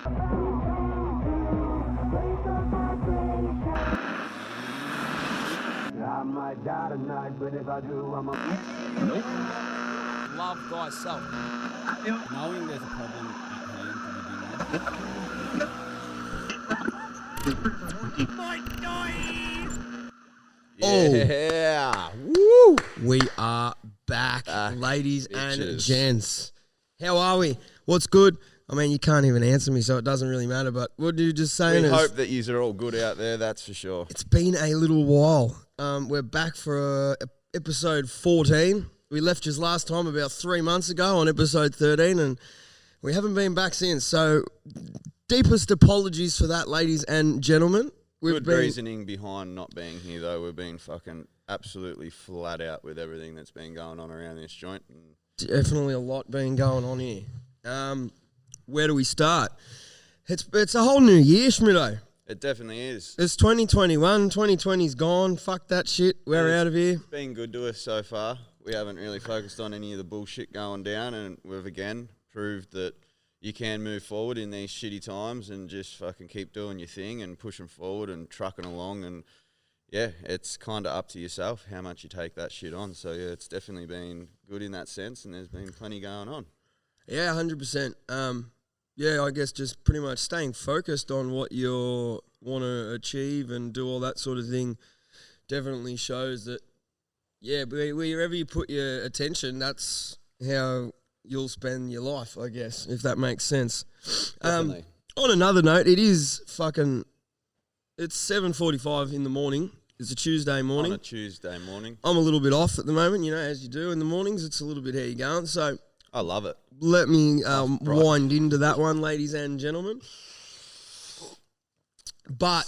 I might die tonight, but if I do, I'm a... Love thyself. Knowing there's a problem at hand to begin with. Yeah. Woo. We are back, ladies and bitches. gents. How are we? What's good? I mean, you can't even answer me, so it doesn't really matter. But what are you just saying? We hope that yous are all good out there, that's for sure. It's been a little while. We're back for episode 14. We left just last time about 3 months ago on episode 13, and we haven't been back since. So, deepest apologies for that, ladies and gentlemen. Good reasoning behind not being here, though. We've been fucking absolutely flat out with everything that's been going on around this joint. Definitely a lot been going on here. Where do we start? It's a whole new year, Schmitto. It definitely is. It's 2021. 2020's gone. Fuck that shit. We're out of here. It's been good to us so far. We haven't really focused on any of the bullshit going down, and we've again proved that you can move forward in these shitty times and just fucking keep doing your thing and pushing forward and trucking along. And yeah, it's kind of up to yourself how much you take that shit on. So yeah, it's definitely been good in that sense, and there's been plenty going on. Yeah, 100%. Yeah, I guess just pretty much staying focused on what you want to achieve and do all that sort of thing definitely shows that, yeah, wherever you put your attention, that's how you'll spend your life, I guess, if that makes sense. Definitely. On another note, it's 7:45 in the morning. It's a Tuesday morning. On a Tuesday morning. I'm a little bit off at the moment, as you do in the mornings. It's a little bit how you going, so... I love it. Let me wind into that one, ladies and gentlemen. But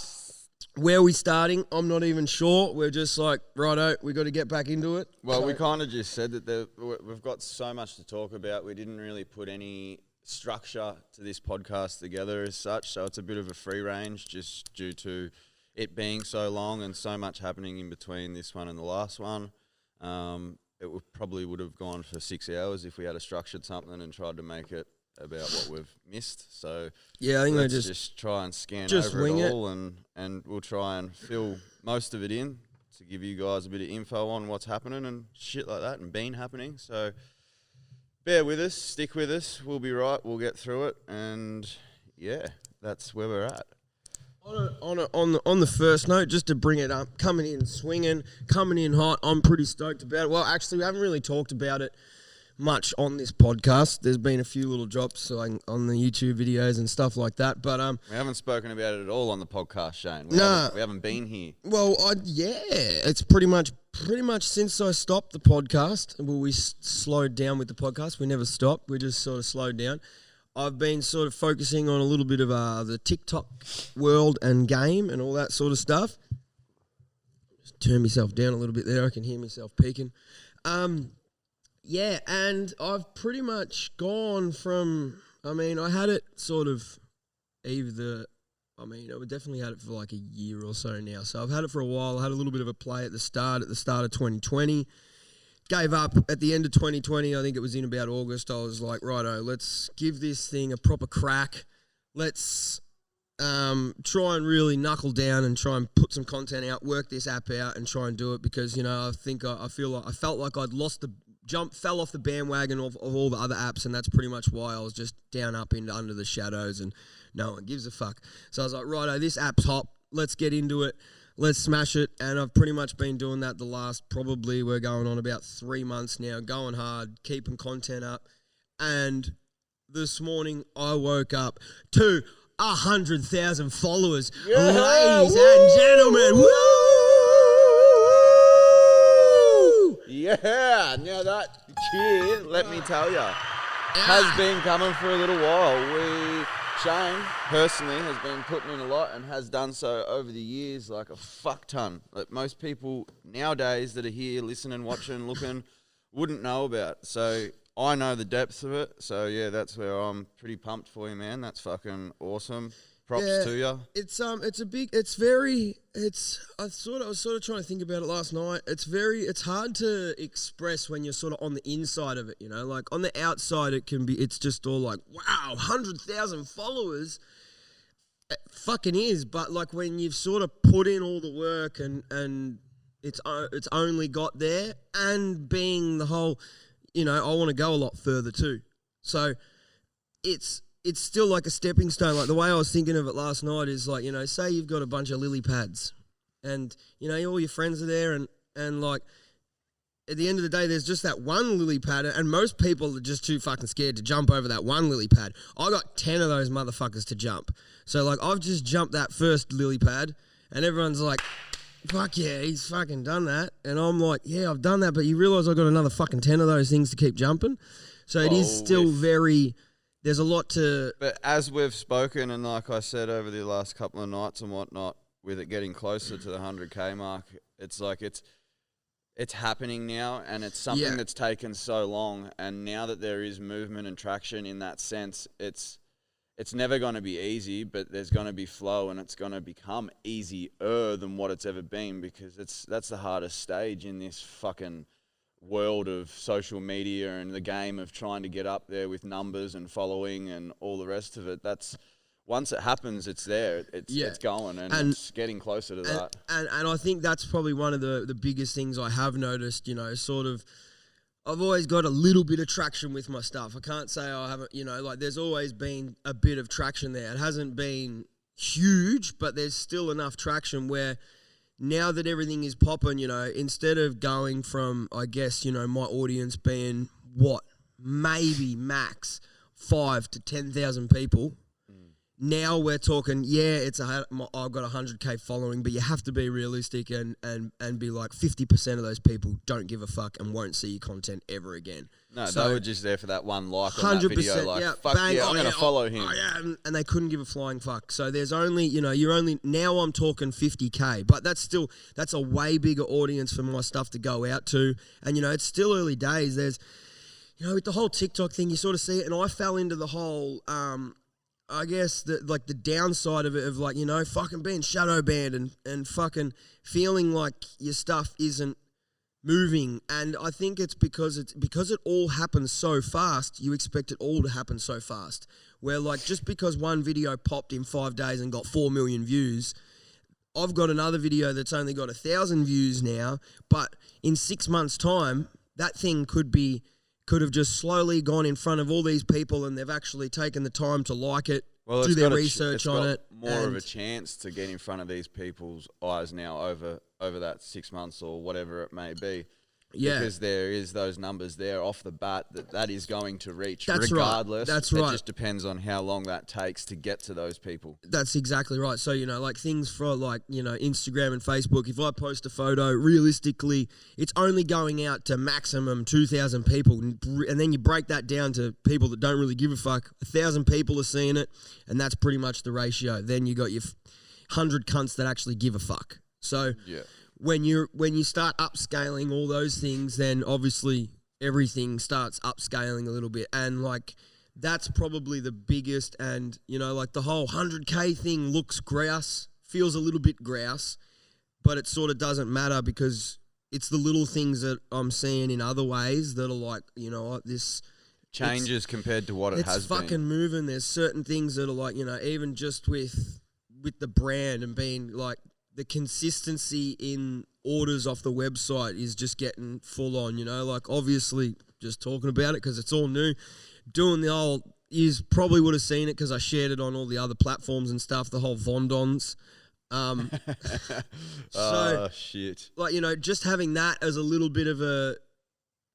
where are we starting? I'm not even sure. We're just like, righto, we got to get back into it. Well, we kind of just said that we've got so much to talk about. We didn't really put any structure to this podcast together as such, so it's a bit of a free range just due to it being so long and so much happening in between this one and the last one. It probably would have gone for 6 hours if we had structured something and tried to make it about what we've missed. So yeah, I think let's just try and scan over it all, and we'll try and fill most of it in to give you guys a bit of info on what's happening and shit like that and been happening. So bear with us, stick with us. We'll be right. We'll get through it, and yeah, that's where we're at. On the first note, just to bring it up, coming in swinging, coming in hot, I'm pretty stoked about it. Well, actually, we haven't really talked about it much on this podcast. There's been a few little drops on the YouTube videos and stuff like that, but we haven't spoken about it at all on the podcast, Shane. We haven't been here. Well, it's pretty much since I stopped the podcast. Well, we slowed down with the podcast. We never stopped. We just sort of slowed down. I've been sort of focusing on a little bit of the TikTok world and game and all that sort of stuff. Just turn myself down a little bit there. I can hear myself peeking. Yeah, and I've pretty much gone from, I had it sort of I definitely had it for like a year or so now. So I've had it for a while. I had a little bit of a play at the start of 2020. Gave up at the end of 2020. I think it was in about August. I was like, righto, let's give this thing a proper crack. Let's try and really knuckle down and try and put some content out, work this app out and try and do it because, I felt like I'd fell off the bandwagon of all the other apps, and that's pretty much why I was just down up under the shadows and no one gives a fuck. So I was like, righto, this app's hot. Let's get into it. Let's smash it. And I've pretty much been doing that the last, probably we're going on about 3 months now, going hard, keeping content up. And this morning I woke up to 100,000 followers. Yeah, ladies and gentlemen. Woo! Yeah, now that cheer, let me tell you, has been coming for a little while. Shane, personally, has been putting in a lot and has done so over the years like a fuck ton. Like most people nowadays that are here listening, watching, looking, wouldn't know about. So I know the depths of it. So, yeah, that's where I'm pretty pumped for you, man. That's fucking awesome. Props Yeah. to you. It's I was sort of trying to think about it last night. It's hard to express when you're sort of on the inside of it, you know, like on the outside it's just all like, wow, 100,000 followers. It fucking is, but like when you've sort of put in all the work and it's only got there, and being the whole, you know, I want to go a lot further too. So it's still like a stepping stone. Like the way I was thinking of it last night is like, you know, say you've got a bunch of lily pads and, you know, all your friends are there and like at the end of the day, there's just that one lily pad and most people are just too fucking scared to jump over that one lily pad. I got 10 of those motherfuckers to jump. So like I've just jumped that first lily pad and everyone's like, fuck yeah, he's fucking done that. And I'm like, yeah, I've done that, but you realise I've got another fucking 10 of those things to keep jumping. So it is still there's a lot to... But as we've spoken, and like I said over the last couple of nights and whatnot, with it getting closer to the 100K mark, it's like it's happening now, and it's something that's taken so long. And now that there is movement and traction in that sense, it's never going to be easy, but there's going to be flow, and it's going to become easier than what it's ever been, because that's the hardest stage in this fucking world of social media and the game of trying to get up there with numbers and following and all the rest of it. That's once it happens, it's there. It's going, and it's getting closer to that. And I think that's probably one of the biggest things I have noticed, you know, sort of I've always got a little bit of traction with my stuff. I can't say I haven't, you know, like there's always been a bit of traction there. It hasn't been huge, but there's still enough traction where now that everything is popping, you know, instead of going from, I guess, you know, my audience being maybe max 5 to 10,000 people. Now we're talking, I've got 100K following, but you have to be realistic and be like 50% of those people don't give a fuck and won't see your content ever again. No, they were just there for that one like on that video, like, fuck bang, yeah, I'm going to follow him. And they couldn't give a flying fuck. So there's only, you know, now I'm talking 50K, but that's a way bigger audience for my stuff to go out to. And, you know, it's still early days. There's, you know, with the whole TikTok thing, you sort of see it, and I fell into the whole, I guess the downside of it, of like, you know, fucking being shadow banned and fucking feeling like your stuff isn't moving. And I think it's because it all happens so fast, you expect it all to happen so fast. Where like just because one video popped in 5 days and got 4 million views, I've got another video that's only got 1,000 views now, but in 6 months' time, that thing could have just slowly gone in front of all these people, and they've actually taken the time to like it, do their research on it. More of a chance to get in front of these people's eyes now over that 6 months or whatever it may be. Yeah. Because there is those numbers there off the bat that is going to reach. That's regardless. Right. That's right. It just depends on how long that takes to get to those people. That's exactly right. So, you know, like things for like, you know, Instagram and Facebook, if I post a photo, realistically, it's only going out to maximum 2,000 people. And then you break that down to people that don't really give a fuck. 1,000 people are seeing it, and that's pretty much the ratio. Then you got your 100 cunts that actually give a fuck. So, yeah. When you start upscaling all those things, then obviously everything starts upscaling a little bit. And like that's probably the biggest. And you know, like the whole 100K thing looks grouse, feels a little bit grouse, but it sort of doesn't matter because it's the little things that I'm seeing in other ways that are like, you know, this changes compared to what it has been. It's fucking moving. There's certain things that are like, you know, even just with the brand and being like, the consistency in orders off the website is just getting full on, you know, like obviously just talking about it because it's all new. Doing the old, you probably would have seen it because I shared it on all the other platforms and stuff, the whole Vondons. Oh, shit. Like, you know, just having that as a little bit of a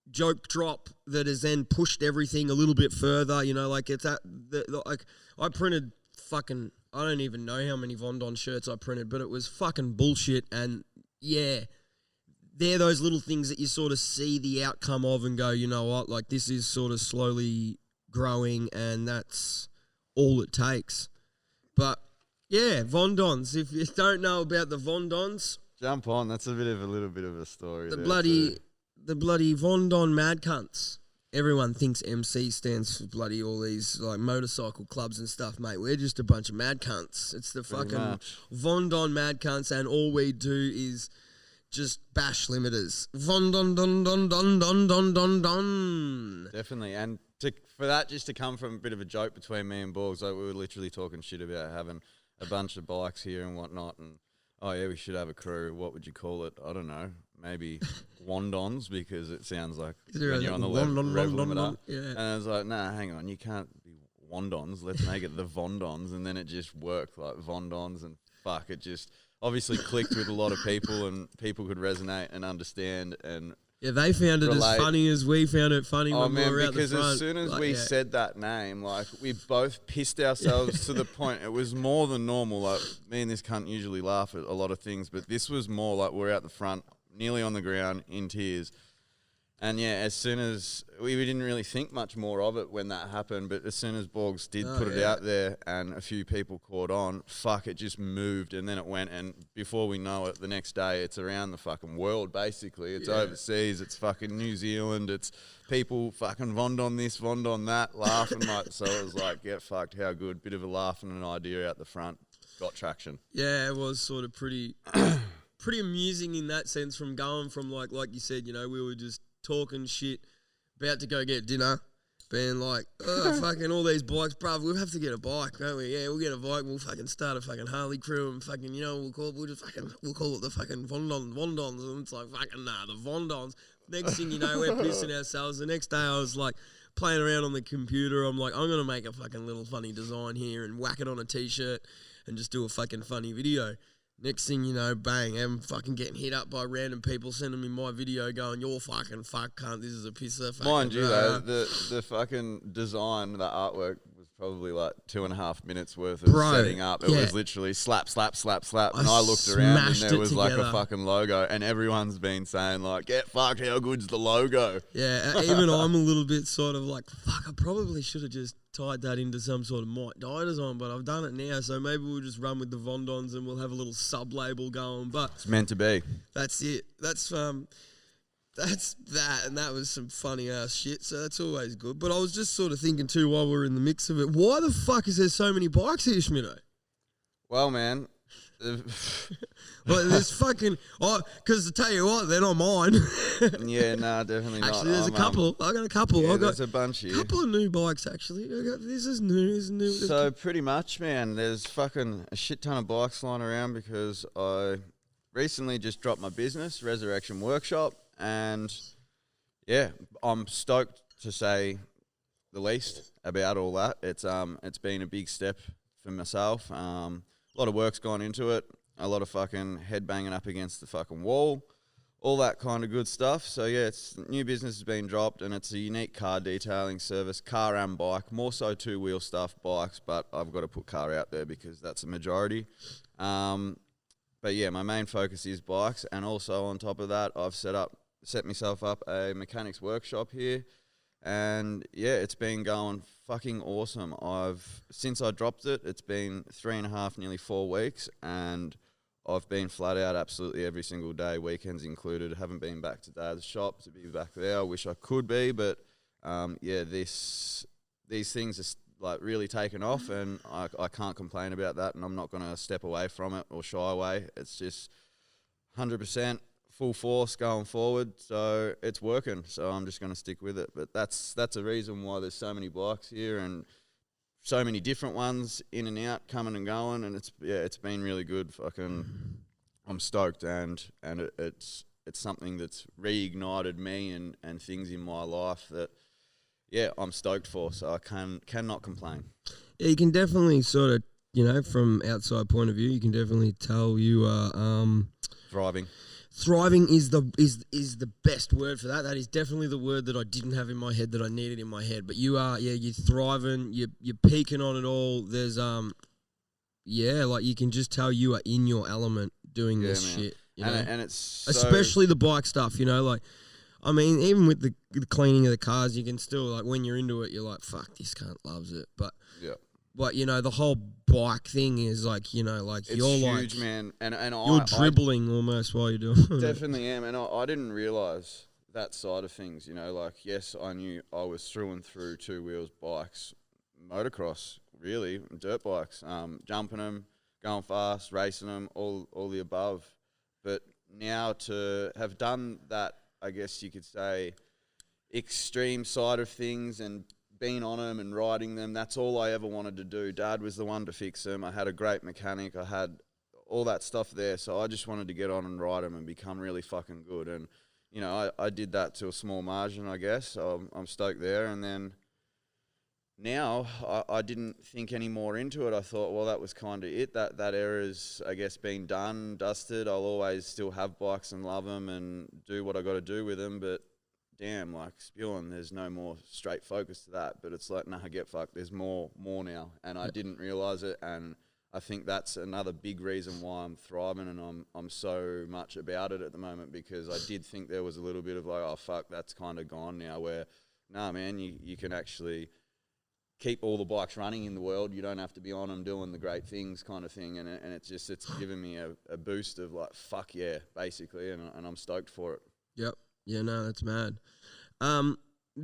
joke drop that has then pushed everything a little bit further, you know, like it's like I printed fucking... I don't even know how many Vondon shirts I printed, but it was fucking bullshit. And yeah, they're those little things that you sort of see the outcome of and go, you know what, like this is sort of slowly growing and that's all it takes. But yeah, Vondons. If you don't know about the Vondons, jump on. That's a little bit of a story. The bloody Vondon mad cunts. everyone thinks MC stands for bloody all these like motorcycle clubs and stuff, mate. We're just a bunch of mad cunts. It's the fucking much. Von Don mad cunts, and all we do is just bash limiters. Von Don Don Don Don Don Don Don Don. Definitely, and for that just to come from a bit of a joke between me and Borgs, like we were literally talking shit about having a bunch of bikes here and whatnot, and oh yeah, we should have a crew. What would you call it? I don't know. Maybe Wondons, because it sounds like when you're on the rev limiter. Yeah. And I was like, nah, hang on, you can't be Wondons. Let's make it the Vondons. And then it just worked, like Vondons, and fuck, it just obviously clicked with a lot of people, and people could resonate and understand. And yeah, they found it relate. as funny as we found it funny when we were out the because front. as soon as Like, we yeah. said that name, like we both pissed ourselves to the point it was more than normal. Like me and this cunt usually laugh at a lot of things, but this was more like we're out the front, nearly on the ground, in tears. And yeah, as soon as we didn't really think much more of it when that happened, but as soon as Borgs did put it out there and a few people caught on, fuck, it just moved, and then it went, and before we know it, the next day it's around the fucking world basically. It's overseas, it's fucking New Zealand, it's people fucking Vondon this, Vondon that, laughing like, so it was like, get fucked, how good, bit of a laugh and an idea out the front, got traction. Yeah, it was sort of pretty pretty amusing in that sense, from going from like you said, you know, we were just talking shit, about to go get dinner, being like, oh, fucking all these bikes, bruv, we'll have to get a bike, don't we? Yeah, we'll get a bike, we'll fucking start a fucking Harley crew, and fucking, you know, we'll call it the fucking Vondons, and it's like, fucking nah, the Vondons. Next thing you know, we're pissing ourselves. The next day I was like playing around on the computer, I'm like, I'm going to make a fucking little funny design here and whack it on a t-shirt and just do a fucking funny video. Next thing you know, bang, I'm fucking getting hit up by random people sending me my video going, you're fucking fuck cunt, this is a pisser. Mind you though, the fucking design, the artwork was probably like 2.5 minutes worth of setting up. It was literally slap, slap, slap, slap. And I looked around and there was like a fucking logo, and everyone's been saying like, get fucked, how good's the logo? Yeah, even I'm a little bit sort of like, fuck, I probably should have just tied that into some sort of Mike Dye design, but I've done it now, so maybe we'll just run with the Vondons and we'll have a little sub-label going, but It's meant to be. that's it. That's that, and that was some funny ass shit, so that's always good. But I was just sort of thinking too, while we're in the mix of it, why the fuck is there so many bikes here, Schmitto? Well, man, Like, there's fucking, because to tell you what, they're not mine. yeah, nah, definitely not. Actually, there's a couple. I got a couple. Yeah, I got there's a bunch here. a couple of new bikes, actually. This is new. This is new. So pretty much, man, there's fucking a shit ton of bikes lying around because I recently just dropped my business, Resurrection Workshop, and yeah, I'm stoked to say the least about all that. It's been a big step for myself. A lot of work's gone into it. A lot of fucking head banging up against the fucking wall, all that kind of good stuff. So yeah, it's new business has been dropped, and it's a unique car detailing service, car and bike, more so two-wheel stuff, bikes, but I've got to put car out there because that's a majority. But yeah, my main focus is bikes, and also on top of that, I've set myself up a mechanics workshop here, and yeah, it's been going fucking awesome. Since I dropped it, it's been 3.5, nearly 4 weeks, and I've been flat out absolutely every single day, weekends included. Haven't been back to Dad's shop to be back there. I wish I could be, but yeah, these things are like really taken off, and I can't complain about that, and I'm not going to step away from it or shy away. It's just 100% full force going forward, so it's working. So I'm just going to stick with it. But that's a reason why there's so many bikes here and so many different ones in and out, coming and going, and it's been really good. Fucking, I'm stoked, and it's something that's reignited me and things in my life that yeah, I'm stoked for. So I cannot complain. Yeah, you can definitely sort of, you know, from outside point of view, you can definitely tell you are Thriving. Thriving is the best word for that. That is definitely the word that I didn't have in my head that I needed in my head. But you are, yeah, you're thriving. You're peaking on it all. There's yeah, like you can just tell you are in your element doing this man. shit. You know? And it's especially the bike stuff. You know, like I mean, even with the cleaning of the cars, you can still like when you're into it, you're like, fuck, this cunt loves it. But yeah. But you know, the whole bike thing is like, you know, like It's you're huge, like, man, and you're dribbling almost while you're doing it. Definitely am, and I didn't realise that side of things, you know, like, yes, I knew I was through and through two wheels, bikes, motocross, really, dirt bikes, jumping them, going fast, racing them, all the above. But now to have done that, I guess you could say, extreme side of things and been on them and riding them, that's all I ever wanted to do. Dad was the one to fix them. I had a great mechanic. I had all that stuff there. So I just wanted to get on and ride them and become really fucking good. And, you know, I did that to a small margin, I guess. So I'm stoked there. And then now I didn't think any more into it. I thought, well, that was kind of it. That era's, I guess, been done, dusted. I'll always still have bikes and love them and do what I got to do with them. But damn, like spewing, there's no more straight focus to that. But it's like, nah, get fucked. There's more now. And I didn't realise it. And I think that's another big reason why I'm thriving and I'm so much about it at the moment, because I did think there was a little bit of like, oh, fuck, that's kind of gone now, where, nah, man, you can actually keep all the bikes running in the world. You don't have to be on them doing the great things kind of thing. And it's given me a boost of like, fuck yeah, basically. And I'm stoked for it. Yep. Yeah, no, that's mad.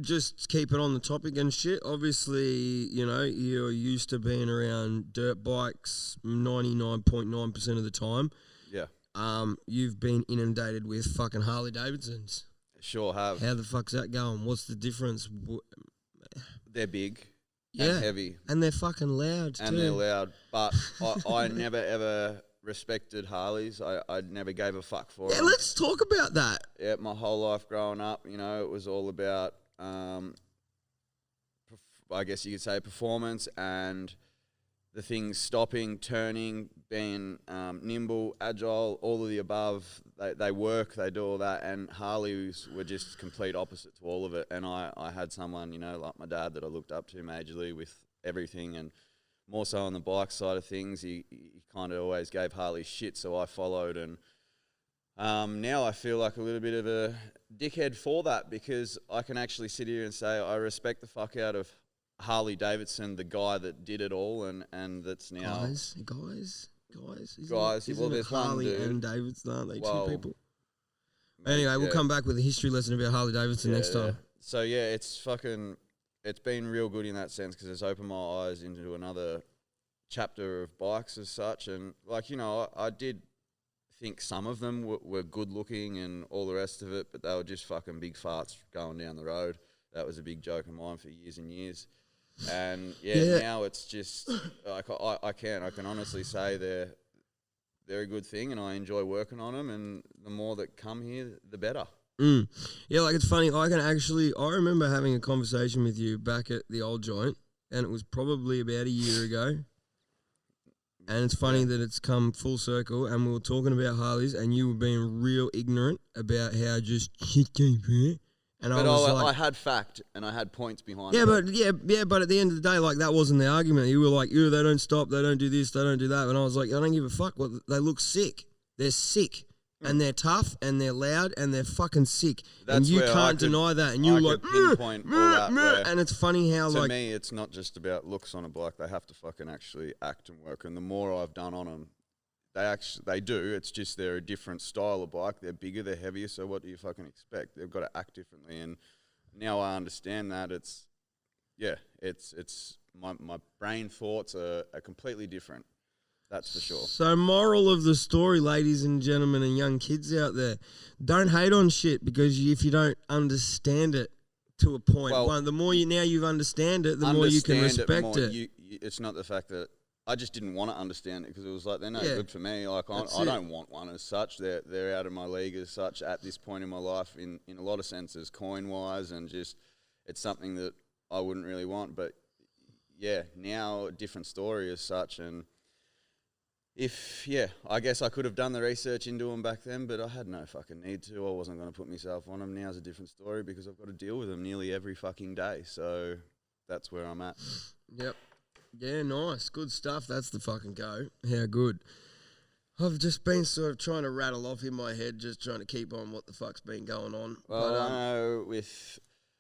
Just keep it on the topic and shit. Obviously, you know, you're used to being around dirt bikes 99.9% of the time. Yeah. You've been inundated with fucking Harley Davidsons. Sure have. How the fuck's that going? What's the difference? They're big Yeah. and heavy. And they're fucking loud too. And they're loud. But I never ever respected Harleys. I never gave a fuck for them. Let's talk about that. Yeah, my whole life growing up, you know, it was all about, I guess you could say, performance and the things stopping, turning, being nimble, agile, all of the above. They work, they do all that, and Harleys were just complete opposite to all of it. And I had someone, you know, like my dad that I looked up to majorly with everything, and more so on the bike side of things. He kind of always gave Harley shit, so I followed, and now I feel like a little bit of a dickhead for that, because I can actually sit here and say I respect the fuck out of Harley Davidson, the guy that did it all, and that's now Guys. Guys, Isn't well, it there's one Harley dude. and Davidson, aren't they? Well, two people. Anyway, we'll come back with a history lesson about Harley Davidson next time. So yeah, it's been real good in that sense, because it's opened my eyes into another chapter of bikes as such. And like, you know, I did think some of them were good looking and all the rest of it, but they were just fucking big farts going down the road. That was a big joke of mine for years and years. And now it's just like I can honestly say they're a good thing, and I enjoy working on them. And the more that come here, the better. Yeah, like it's funny. I remember having a conversation with you back at the old joint, and it was probably about a year ago. And it's funny that it's come full circle, and we were talking about Harleys, and you were being real ignorant about how just shit came here. And But I I had fact and I had points behind yeah, it. but at the end of the day, like that wasn't the argument. You were like, they don't stop, they don't do this, they don't do that. And I was like, I don't give a fuck. They look sick. They're sick. And they're tough, and they're loud, and they're fucking sick. That's and you where can't deny that. And you're like, pinpoint all that where- and it's funny how to like me, it's not just about looks on a bike. They have to fucking actually act and work. And the more I've done on them, they do. It's just they're a different style of bike. They're bigger, they're heavier. So what do you fucking expect? They've got to act differently. And now I understand that it's my brain thoughts are completely different. That's for sure. So moral of the story, ladies and gentlemen and young kids out there, don't hate on shit, because if you don't understand it to a point, Well, the more you've understand it, the more you can respect it. It's not the fact that I just didn't want to understand it, because it was like, they're no Yeah. good for me. Like I don't want one as such. They're out of my league as such at this point in my life in a lot of senses, coin wise, and just it's something that I wouldn't really want. But yeah, now a different story as such. And I guess I could have done the research into them back then, but I had no fucking need to. I wasn't going to put myself on them. Now's a different story, because I've got to deal with them nearly every fucking day. So that's where I'm at. Yep. Yeah, nice. Good stuff. That's the fucking go. How good. I've just been sort of trying to rattle off in my head, just trying to keep on what the fuck's been going on. Well, I know with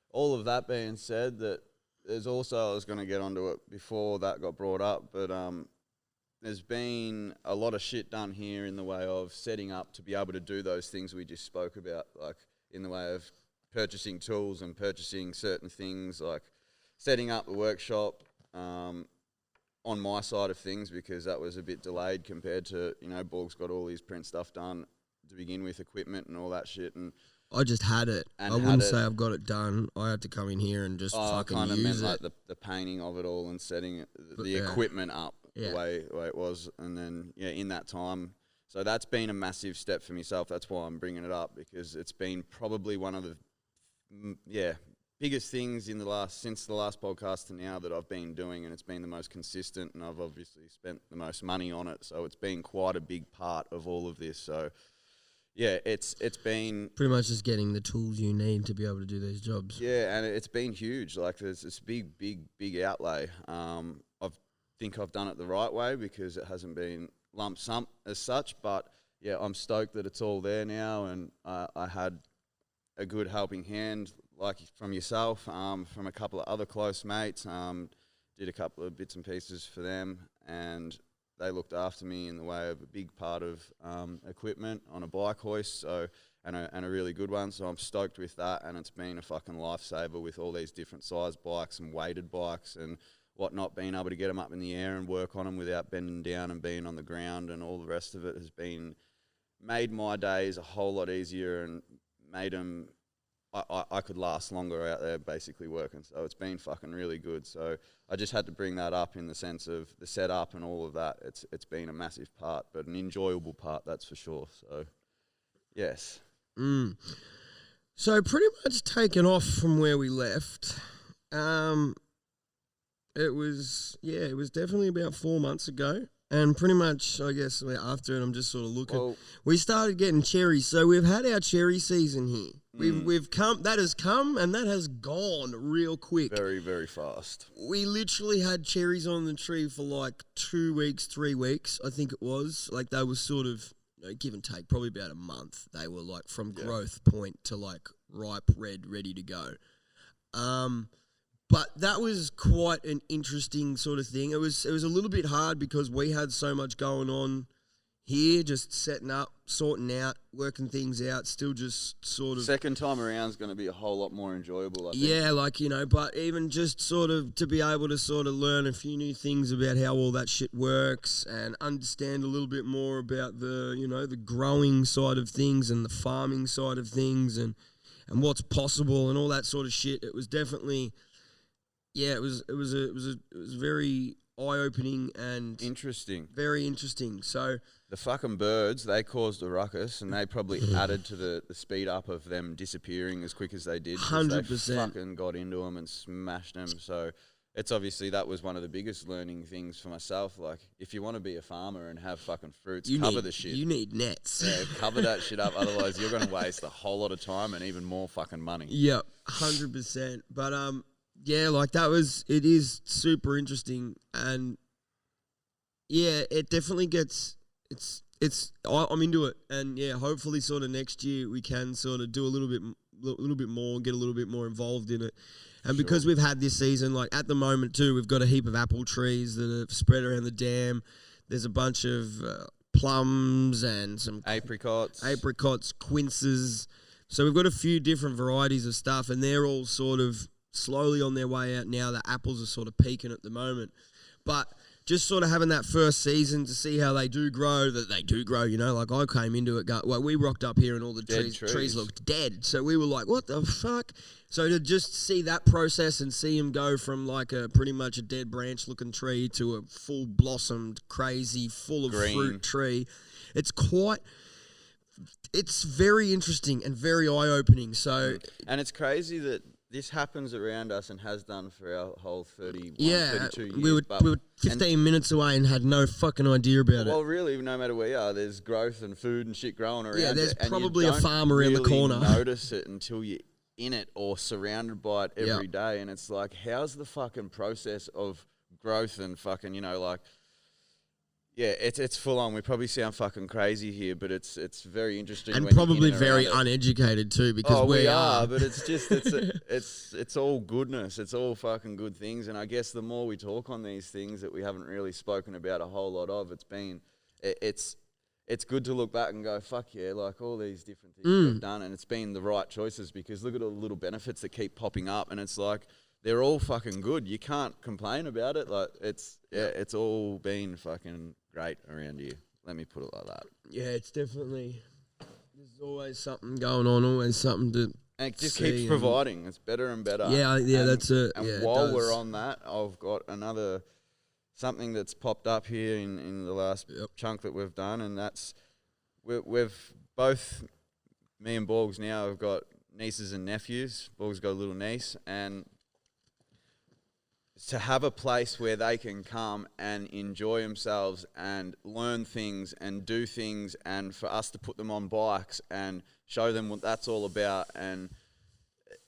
all of that being said, that there's also, I was going to get onto it before that got brought up, but there's been a lot of shit done here in the way of setting up to be able to do those things we just spoke about, like in the way of purchasing tools and purchasing certain things, like setting up the workshop on my side of things, because that was a bit delayed compared to, Borg's got all his print stuff done to begin with, equipment and all that shit. And I just had it. And I wouldn't say I've got it done. I had to come in here and just I fucking kind of meant use it. like the painting of it all and setting the equipment up Yeah. the way it was. And then, in that time. So that's been a massive step for myself. That's why I'm bringing it up, because it's been probably one of the, biggest things since the last podcast to now that I've been doing, and it's been the most consistent, and I've obviously spent the most money on it. So it's been quite a big part of all of this. So, yeah, it's been pretty much just getting the tools you need to be able to do these jobs. Yeah, and it's been huge. Like, there's this big outlay. I think I've done it the right way, because it hasn't been lump sum as such. But yeah, I'm stoked that it's all there now, and I had a good helping hand, like from yourself, from a couple of other close mates. Did a couple of bits and pieces for them, and they looked after me in the way of a big part of equipment on a bike hoist, and a really good one. So I'm stoked with that, and it's been a fucking lifesaver with all these different size bikes and weighted bikes and whatnot, being able to get them up in the air and work on them without bending down and being on the ground, and all the rest of it has made my days a whole lot easier, and made them, I could last longer out there basically working. So it's been fucking really good. So I just had to bring that up in the sense of the setup and all of that. It's been a massive part, but an enjoyable part, that's for sure. So, yes. So pretty much taken off from where we left. It was definitely about 4 months ago. And pretty much, I guess, after it, I'm just sort of looking. Well, we started getting cherries. So we've had our cherry season here. We've come, that has come, and that has gone real quick. very, very fast. We literally had cherries on the tree for like 2 weeks, 3 weeks, I think it was. Like, they were sort of, give and take, probably about a month. They were like from growth point to like ripe red, ready to go. But that was quite an interesting sort of thing. It was a little bit hard because we had so much going on here, just setting up, sorting out, working things out, still just sort of... Second time around is going to be a whole lot more enjoyable, I think. Yeah, like, but even just sort of to be able to sort of learn a few new things about how all that shit works and understand a little bit more about the, the growing side of things and the farming side of things and what's possible and all that sort of shit. It was definitely... Yeah, it was very eye-opening and interesting. Very interesting. So the fucking birds, they caused a ruckus, and they probably added to the speed up of them disappearing as quick as they did. 100%. They fucking got into them and smashed them. So it's obviously, that was one of the biggest learning things for myself. Like, if you want to be a farmer and have fucking fruits, cover the shit. You need nets. Yeah, cover that shit up. Otherwise, you're going to waste a whole lot of time and even more fucking money. Yep, 100%. But yeah, like it is super interesting, and yeah, it definitely I'm into it, and yeah, hopefully sort of next year we can sort of do a little bit more, get a little bit more involved in it. And because we've had this season, like at the moment too, we've got a heap of apple trees that are spread around the dam. There's a bunch of plums and some apricots, quinces. So we've got a few different varieties of stuff, and they're all sort of slowly on their way out now. The apples are sort of peaking at the moment, but just sort of having that first season to see how they do grow, like I came into it, we rocked up here and all the trees looked dead, so we were like, what the fuck? So to just see that process and see them go from like pretty much a dead branch looking tree to a full blossomed, crazy, full of green fruit tree, it's very interesting and very eye-opening. So, and it's crazy that this happens around us and has done for our whole 32 years. We were 15 minutes away and had no fucking idea about it. Well, really, no matter where you are, there's growth and food and shit growing around. Yeah, there's you, probably a farm really around the corner. Notice it until you're in it or surrounded by it every day, and it's like, how's the fucking process of growth and fucking, Yeah, it's full on. We probably sound fucking crazy here, but it's very interesting. And when probably you're in very and around it. uneducated too, because we are. But it's just it's all goodness. It's all fucking good things. And I guess the more we talk on these things that we haven't really spoken about a whole lot of, it's it's good to look back and go, fuck yeah, like all these different things we've done, and it's been the right choices because look at all the little benefits that keep popping up, and it's like they're all fucking good. You can't complain about it. Like it's all been fucking great around here. Let me put it like that. Yeah, it's definitely. There's always something going on, always something to. And it just see keeps providing. It's better and better. Yeah, and, that's it. And Yeah, while it we're does. on that, I've got another something that's popped up here in the last chunk that we've done, and that's we've both, me and Borgs now have got nieces and nephews. Borgs got a little niece, and to have a place where they can come and enjoy themselves and learn things and do things, and for us to put them on bikes and show them what that's all about. And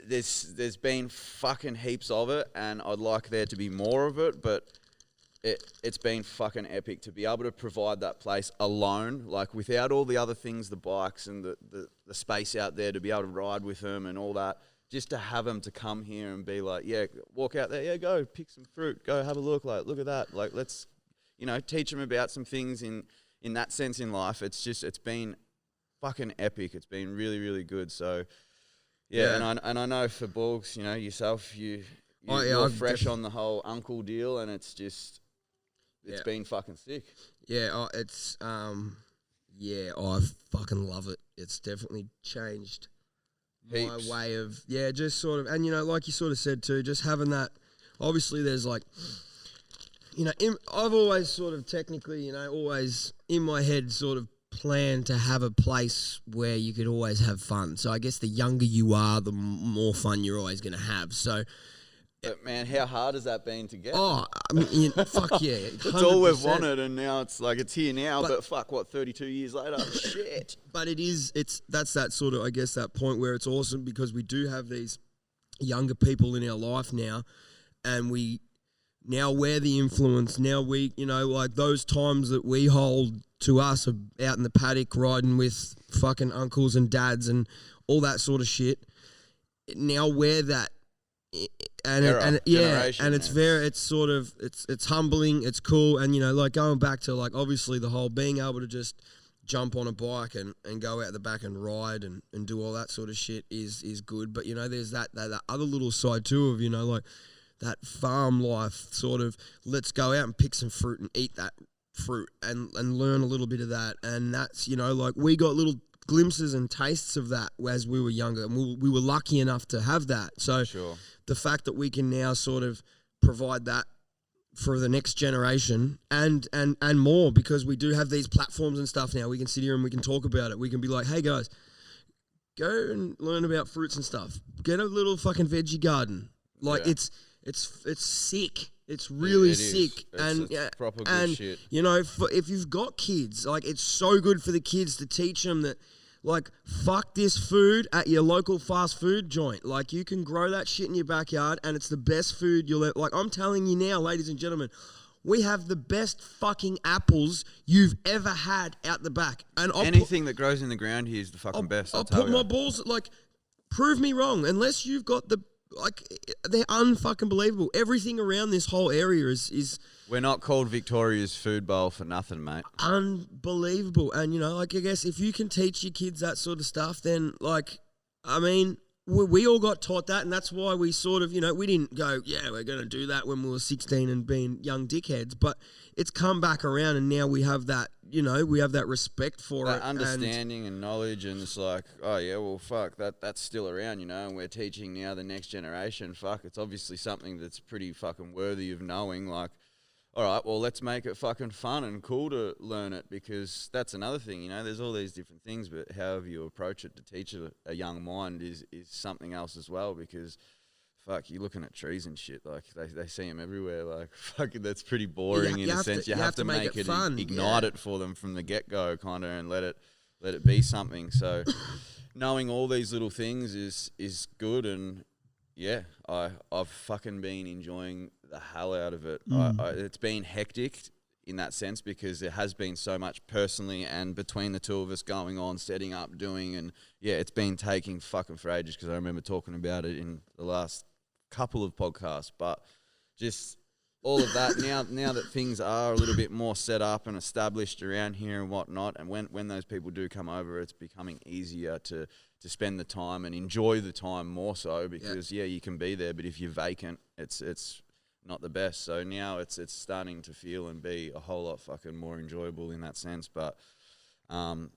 there's been fucking heaps of it, and I'd like there to be more of it, but it's been fucking epic to be able to provide that place alone, like without all the other things, the bikes and the space out there to be able to ride with them and all that. Just to have them to come here and be like, yeah, walk out there, yeah, go pick some fruit, go have a look, like, look at that. Like, let's, teach them about some things in that sense in life. It's been fucking epic. It's been really, really good. So, yeah. And I know for Borgs, yourself, you're fresh on the whole uncle deal, and it's been fucking sick. Yeah, I fucking love it. It's definitely changed Heaps. my way of, just sort of, and like you sort of said too, just having that, obviously there's like, I've always sort of technically, always in my head sort of planned to have a place where you could always have fun. So I guess the younger you are, the more fun you're always going to have. So, but man, how hard has that been to get? oh, I mean, fuck yeah. That's all we've 100%. wanted, and now it's here now, but fuck, 32 years later? Shit. But that's that sort of, I guess, that point where it's awesome because we do have these younger people in our life now, and now we're the influence. Now we, like those times that we hold to us are out in the paddock riding with fucking uncles and dads and all that sort of shit. Now we're that. And it's humbling, it's cool, and like going back to like obviously the whole being able to just jump on a bike and go out the back and ride and do all that sort of shit is good. But there's that other little side too of like that farm life sort of, let's go out and pick some fruit and eat that fruit and learn a little bit of that. And that's like we got little glimpses and tastes of that as we were younger, and we were lucky enough to have that. So Sure. The fact that we can now sort of provide that for the next generation and more, because we do have these platforms and stuff now. We can sit here and we can talk about it. We can be like, hey guys, go and learn about fruits and stuff. Get a little fucking veggie garden. Like it's sick. It's really sick. It's proper good shit. If you've got kids, like it's so good for the kids to teach them that, like, fuck this food at your local fast food joint. Like, you can grow that shit in your backyard, and it's the best food you'll ever. Like, I'm telling you now, ladies and gentlemen, we have the best fucking apples you've ever had out the back. And anything that grows in the ground here is the fucking best. I'll tell put you. my balls. Like, prove me wrong. Unless you've got they're unfucking believable. Everything around this whole area is. We're not called Victoria's Food Bowl for nothing, mate. Unbelievable. And, I guess if you can teach your kids that sort of stuff, then, we all got taught that, and that's why we sort of, we didn't go, we're going to do that when we were 16 and being young dickheads. But it's come back around, and now we have that, we have that respect for that it. understanding and knowledge, and it's like, oh, yeah, well, fuck, that's still around, and we're teaching now the next generation. Fuck, it's obviously something that's pretty fucking worthy of knowing, like, all right, well, let's make it fucking fun and cool to learn it, because that's another thing, there's all these different things, but however you approach it to teach a young mind is something else as well, because, fuck, you're looking at trees and shit, like, they see them everywhere, like, fucking, that's pretty boring in a sense. You have to make it fun. Ignite it for them from the get-go, kind of, and let it be something, so knowing all these little things is good, and, yeah, I've fucking been enjoying the hell out of it. It's been hectic in that sense because there has been so much personally and between the two of us going on, setting up, doing, and yeah, it's been taking fucking for ages because I remember talking about it in the last couple of podcasts, but just all of that now that things are a little bit more set up and established around here and whatnot, and when those people do come over, it's becoming easier to spend the time and enjoy the time more so, because you can be there, but if you're vacant, it's not the best. So now it's starting to feel and be a whole lot fucking more enjoyable in that sense. But and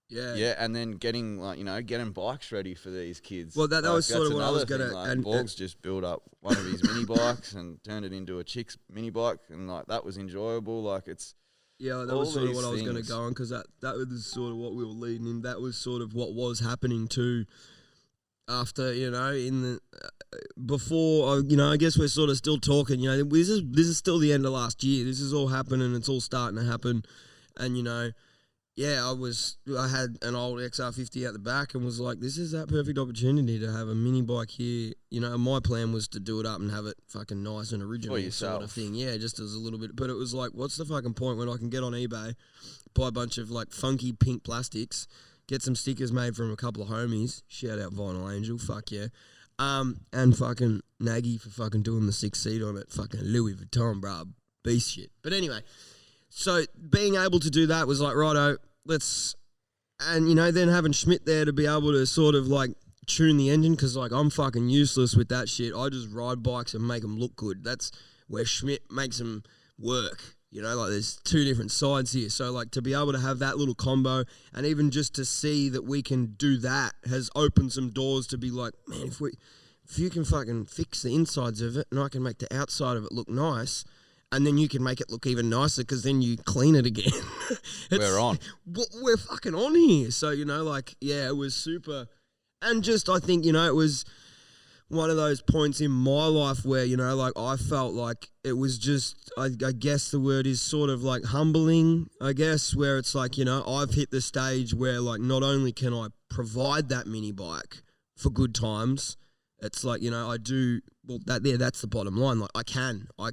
then getting bikes ready for these kids. Well, that was sort of what I was gonna. And Borg's just built up one of his mini bikes and turned it into a chick's mini bike, and like that was enjoyable. Like it's. Yeah, that was sort of what I was going to go on, because that was sort of what we were leading in. That was sort of what was happening too after, in the before, I guess we're sort of still talking, this is still the end of last year. This is all happening, it's all starting to happen. And, I had an old XR50 at the back and was like, this is that perfect opportunity to have a mini bike here. And my plan was to do it up and have it fucking nice and original sort of thing. Yeah, just as a little bit. But it was like, what's the fucking point when I can get on eBay, buy a bunch of like funky pink plastics, get some stickers made from a couple of homies. Shout out Vinyl Angel, fuck yeah. And fucking Nagy for fucking doing the 6 seat on it. Fucking Louis Vuitton, bro. Beast shit. But anyway, so being able to do that was like, righto, then having Schmidt there to be able to sort of like tune the engine, because like I'm fucking useless with that shit. I just ride bikes and make them look good. That's where Schmidt makes them work. Like there's two different sides here. So like to be able to have that little combo, and even just to see that we can do that has opened some doors to be like, man, if you can fucking fix the insides of it and I can make the outside of it look nice, and then you can make it look even nicer because then you clean it again. We're on. We're fucking on here. So, it was super. And just, I think, it was one of those points in my life where, I felt like it was just, I guess the word is sort of like humbling, I guess, where it's like, I've hit the stage where like not only can I provide that mini bike for good times, it's like, I do, well, that's the bottom line. Like I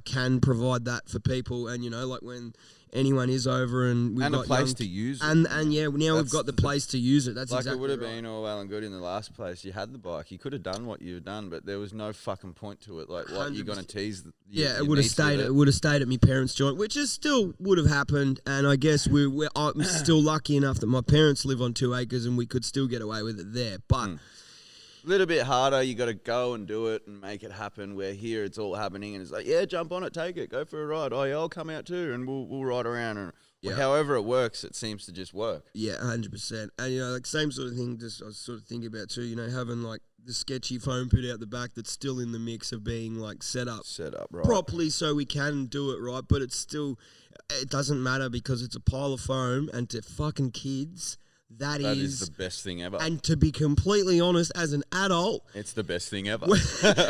can provide that for people, and like when anyone is over and we've got a place to use it. And now we've got the place to use it. That's like exactly it would have right. been all well and good in the last place. You had the bike. You could have done what you've done, but there was no fucking point to it. Like, what, you're going to tease it would have stayed. It would have stayed at my parents' joint, which is still would have happened. And I guess I'm still lucky enough that my parents live on 2 acres and we could still get away with it there. But a little bit harder. You got to go and do it and make it happen. Where here it's all happening, and it's like, yeah, jump on it, take it, go for a ride. Oh yeah, I'll come out too, and we'll ride around. And however it works, it seems to just work. Yeah, 100%. And like same sort of thing. Just I was sort of thinking about too. Having like the sketchy foam pit out the back that's still in the mix of being like set up right properly, so we can do it right. But it doesn't matter because it's a pile of foam, and to fucking kids. That is the best thing ever. And to be completely honest, as an adult, it's the best thing ever.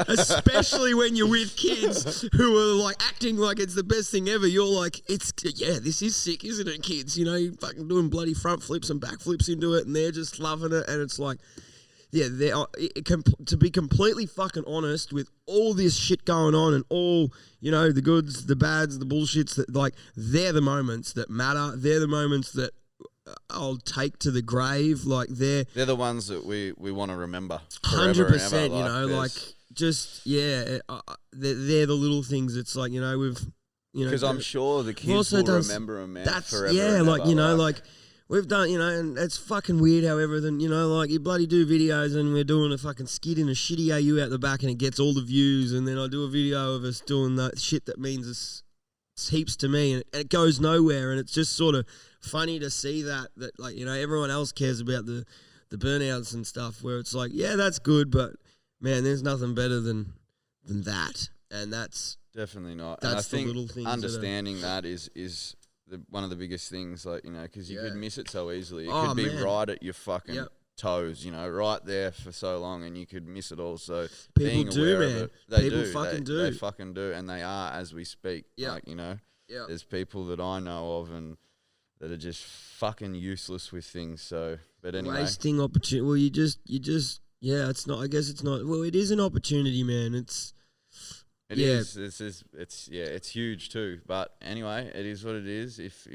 Especially when you're with kids who are like acting like it's the best thing ever. You're like, this is sick, isn't it, kids? You're fucking doing bloody front flips and back flips into it, and they're just loving it. And it's like, to be completely fucking honest, with all this shit going on and all, the goods, the bads, the bullshits, that like they're the moments that matter. They're the moments that I'll take to the grave. Like they're the ones that we want to remember 100%. They're the little things. It's like we've because I'm sure the kids will remember them, man. That's forever. Yeah, like we've done, and it's fucking weird how everything, like you bloody do videos and we're doing a fucking skit in a shitty AU out the back and it gets all the views, and then I do a video of us doing that shit that means it's heaps to me, and it goes nowhere, and it's just sort of funny to see that like everyone else cares about the burnouts and stuff, where it's like, yeah, that's good, but man, there's nothing better than that, and that's definitely not. That's and I think little things understanding that is one of the biggest things, like because you could miss it so easily. It Oh, could be man. right at your fucking toes, right there for so long, and you could miss it all. So People being do, aware man. of it, they People do. fucking do. They fucking do, and they are as we speak. Yeah. Like Yeah. there's people that I know of and that are just fucking useless with things. So, but anyway, wasting opportunity. Well, you just it's not. I guess it's not. Well, it is an opportunity, man. It is. It's huge too. But anyway, it is what it is. If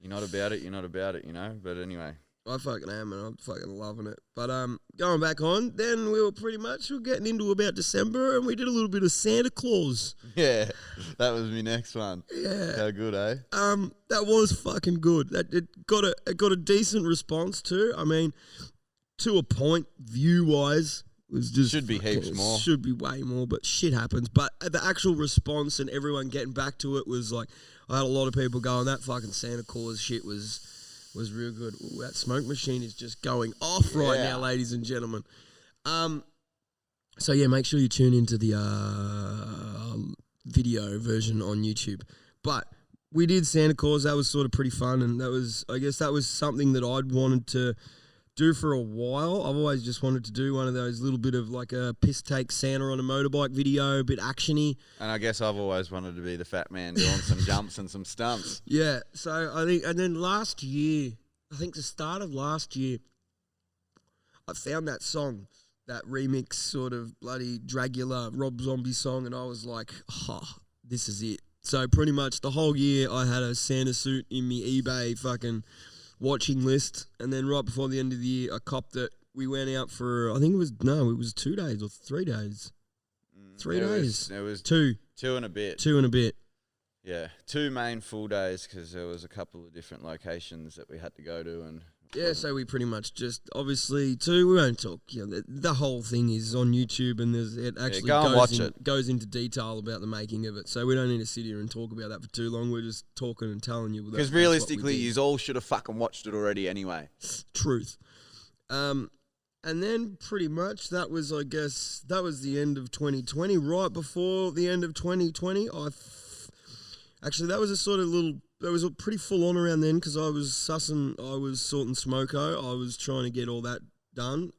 you're not about it, you're not about it. But anyway, I fucking am, and I'm fucking loving it. But going back on, then we were getting into about December, and we did a little bit of Santa Claus. Yeah, that was my next one. Yeah. How good, eh? That was fucking good. It got a decent response too. I mean, to a point, view wise, was just Should be heaps more. Should be way more, but shit happens. But the actual response and everyone getting back to it was like, I had a lot of people going, that fucking Santa Claus shit was real good. Ooh, that smoke machine is just going off right now, ladies and gentlemen. So yeah, make sure you tune into the video version on YouTube. But we did Santa Claus. That was sort of pretty fun, and I guess that was something that I'd wanted to do for a while. I've always just wanted to do one of those little bit of like a piss take Santa on a motorbike video, a bit actiony. And I guess I've always wanted to be the fat man doing some jumps and some stunts. Yeah, so I think, and then last year, I think the start of last year, I found that song, that remix sort of bloody Dragula Rob Zombie song, and I was like, this is it. So pretty much the whole year I had a Santa suit in me eBay fucking watching list, and then right before the end of the year I copped it. We went out for, I think it was 2 days or 3 days. 3 days. It was 2 and a bit. 2 and a bit. Yeah, 2 main full days because there was a couple of different locations that we had to go to. And yeah, so we pretty much just, obviously, we won't talk, the whole thing is on YouTube, and it actually go and watch it. Goes into detail about the making of it, so we don't need to sit here and talk about that for too long. We're just talking and telling you. Because realistically, you all should have fucking watched it already anyway. Truth. And then pretty much that was, I guess, that was the end of 2020. Right before the end of 2020, actually, that was a sort of that was pretty full on around then because I was sorting Smoko. I was trying to get all that done,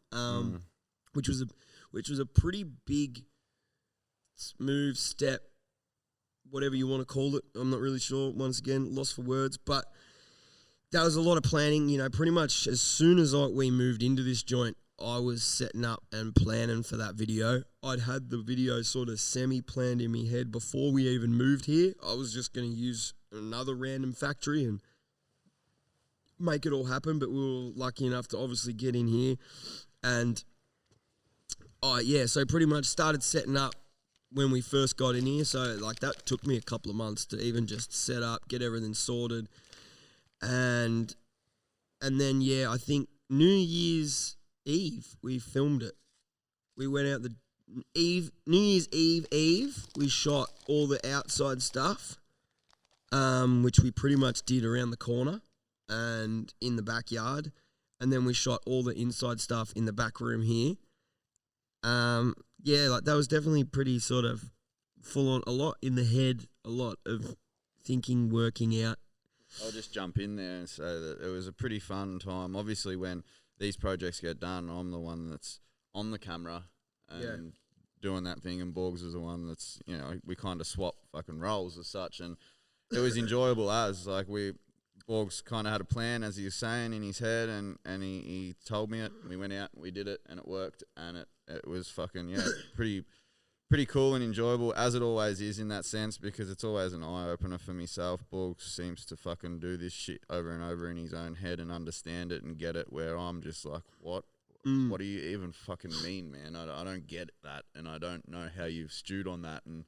which was a pretty big move, step, whatever you want to call it. I'm not really sure. Once again, lost for words, but that was a lot of planning. Pretty much as soon as we moved into this joint, I was setting up and planning for that video. I'd had the video sort of semi-planned in my head before we even moved here. I was just going to use another random factory and make it all happen, but we were lucky enough to obviously get in here. And, so pretty much started setting up when we first got in here. So, that took me a couple of months to even just set up, get everything sorted. And then, I think New Year's Eve, we filmed it. We went out New Year's Eve, we shot all the outside stuff, which we pretty much did around the corner and in the backyard. And then we shot all the inside stuff in the back room here. That was definitely pretty sort of full on, a lot in the head, a lot of thinking, working out. I'll just jump in there and say that it was a pretty fun time. Obviously, when these projects get done, I'm the one that's on the camera and doing that thing, and Borgs is the one that's, we kind of swap fucking roles as such, and it was enjoyable Borgs kind of had a plan, as he was saying, in his head, and he told me it, and we went out, and we did it, and it worked, and it was fucking, pretty cool and enjoyable, as it always is in that sense, because it's always an eye-opener for myself. Borg seems to fucking do this shit over and over in his own head and understand it and get it, where I'm just like, what? What do you even fucking mean, man? I don't get that, and I don't know how you've stewed on that and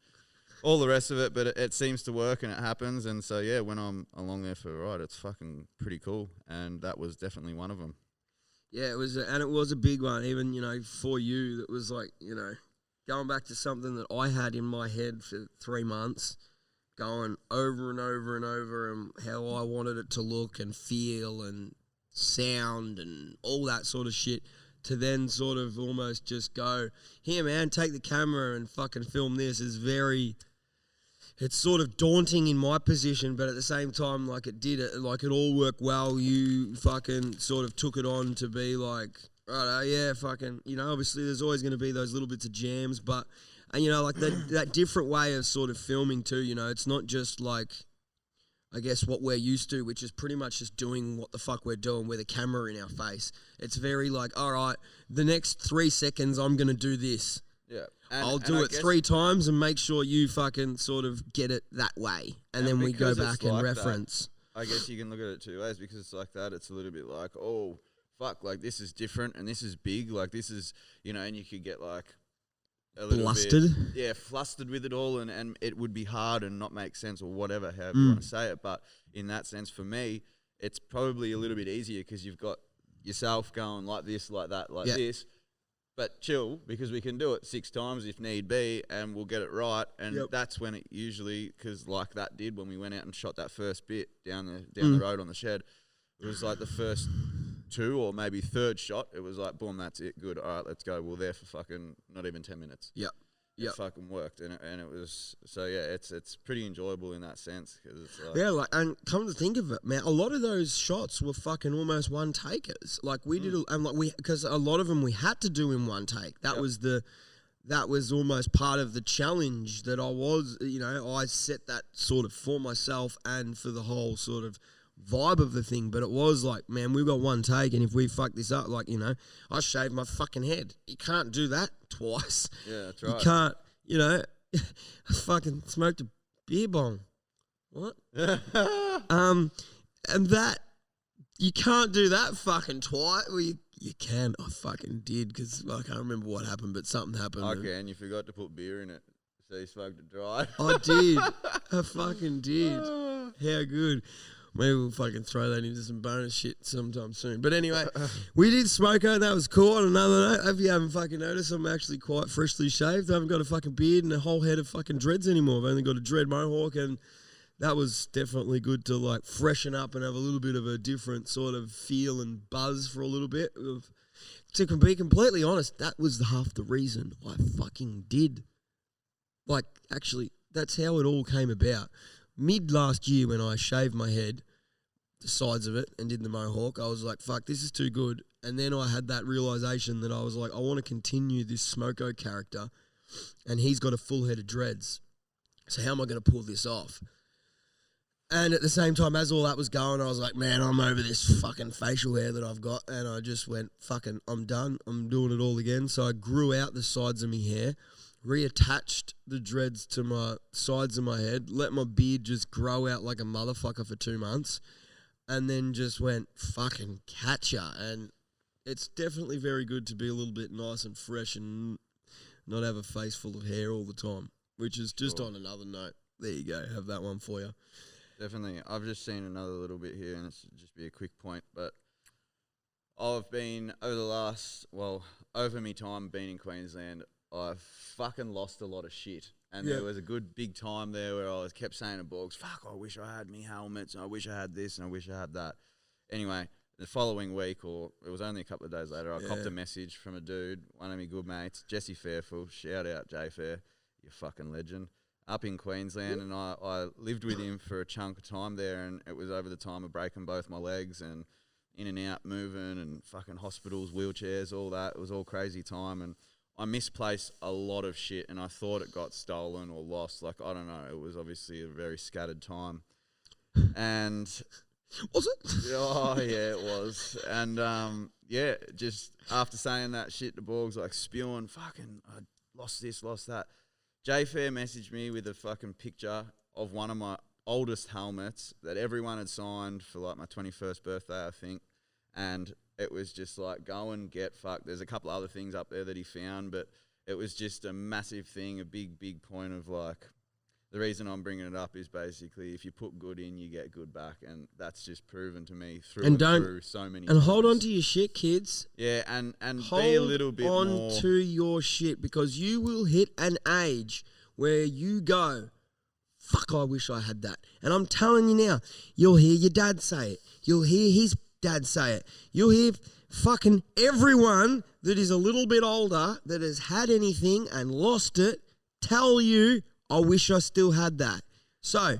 all the rest of it, but it seems to work and it happens, and so, when I'm along there for a ride, it's fucking pretty cool, and that was definitely one of them. Yeah, it was a big one, even, for you, that was like, going back to something that I had in my head for 3 months, going over and over and over, and how I wanted it to look and feel and sound and all that sort of shit, to then sort of almost just go, here, man, take the camera and fucking film this, it's sort of daunting in my position, but at the same time, it all worked well. You fucking sort of took it on to be like, right, fucking, obviously there's always going to be those little bits of jams, but, and that different way of sort of filming too, it's not just like, I guess what we're used to, which is pretty much just doing what the fuck we're doing with a camera in our face. It's very like, all right, the next 3 seconds I'm going to do this. Yeah. I'll do it 3 times and make sure you fucking sort of get it that way. And then we go back and reference. I guess you can look at it two ways because it's like that. It's a little bit like, oh, fuck, like this is different and this is big. Like this is, and you could get like a little Blustered? bit, flustered with it all and it would be hard and not make sense or whatever, however you want to say it. But in that sense, for me, it's probably a little bit easier because you've got yourself going like this, like that, like this. But chill, because we can do it 6 times if need be, and we'll get it right. And that's when it usually, because like that did when we went out and shot that first bit down the road on the shed. It was like the first 2 or maybe third shot. It was like, boom, that's it, good. All right, let's go. We're there for fucking not even 10 minutes. It fucking worked, and it was it's pretty enjoyable in that sense because it's like and come to think of it, man, a lot of those shots were fucking almost one takers. Like we did, and like because a lot of them we had to do in one take. That was almost part of the challenge that I was. I set that sort of for myself and for the whole sort of vibe of the thing. But it was like, man, we've got one take, and if we fuck this up, like I shaved my fucking head. You can't do that twice. Yeah, that's right. You can't, I fucking smoked a beer bong. What? And that, you can't do that fucking twice. Well, you can. I fucking did because I can't remember what happened, but something happened. Okay, and you forgot to put beer in it. So you smoked it dry. I did. I fucking did. How good. Maybe we'll fucking throw that into some bonus shit sometime soon. But anyway, we did Smoko, and that was cool. On another note, if you haven't fucking noticed, I'm actually quite freshly shaved. I haven't got a fucking beard and a whole head of fucking dreads anymore. I've only got a dread mohawk, and that was definitely good to like freshen up and have a little bit of a different sort of feel and buzz for a little bit. To be completely honest, that was half the reason I fucking did. Like, actually, that's how it all came about. Mid last year when I shaved my head, the sides of it, and did the mohawk, I was like, fuck, this is too good. And then I had that realisation that I was like, I want to continue this Smoko character, and he's got a full head of dreads. So how am I going to pull this off? And at the same time, as all that was going, I was like, man, I'm over this fucking facial hair that I've got. And I just went, fucking, I'm done. I'm doing it all again. So I grew out the sides of my hair, reattached the dreads to my sides of my head, let my beard just grow out like a motherfucker for 2 months, and then just went fucking catcher. And it's definitely very good to be a little bit nice and fresh and not have a face full of hair all the time, which is just on another note. There you go. Have that one for you. Definitely. I've just seen another little bit here, and it's just be a quick point, but I've been over my time being in Queensland, I've fucking lost a lot of shit. And there was a good big time there where I kept saying to Borgs, fuck, I wish I had me helmets, and I wish I had this, and I wish I had that. Anyway, the following week, or it was only a couple of days later, I copped a message from a dude, one of my good mates, Jesse Fairfield, shout out Jay Fair, you fucking legend, up in Queensland, and I lived with him for a chunk of time there, and it was over the time of breaking both my legs and in and out moving and fucking hospitals, wheelchairs, all that. It was all crazy time, and I misplaced a lot of shit, and I thought it got stolen or lost. Like, I don't know. It was obviously a very scattered time. And was it? Oh, yeah, it was. And, just after saying that shit, the Borgs, like, spewing, fucking, I lost this, lost that. Jay Fair messaged me with a fucking picture of one of my oldest helmets that everyone had signed for, like, my 21st birthday, I think. And it was just like, go and get fucked. There's a couple other things up there that he found, but it was just a massive thing, a big, big point of like, the reason I'm bringing it up is basically if you put good in, you get good back. And that's just proven to me through so many times. Hold on to your shit, kids. Yeah, and hold be a little bit more. Hold on to your shit, because you will hit an age where you go, fuck, I wish I had that. And I'm telling you now, you'll hear your dad say it. You'll hear his dad say it. You'll hear fucking everyone that is a little bit older that has had anything and lost it tell you, I wish I still had that. So,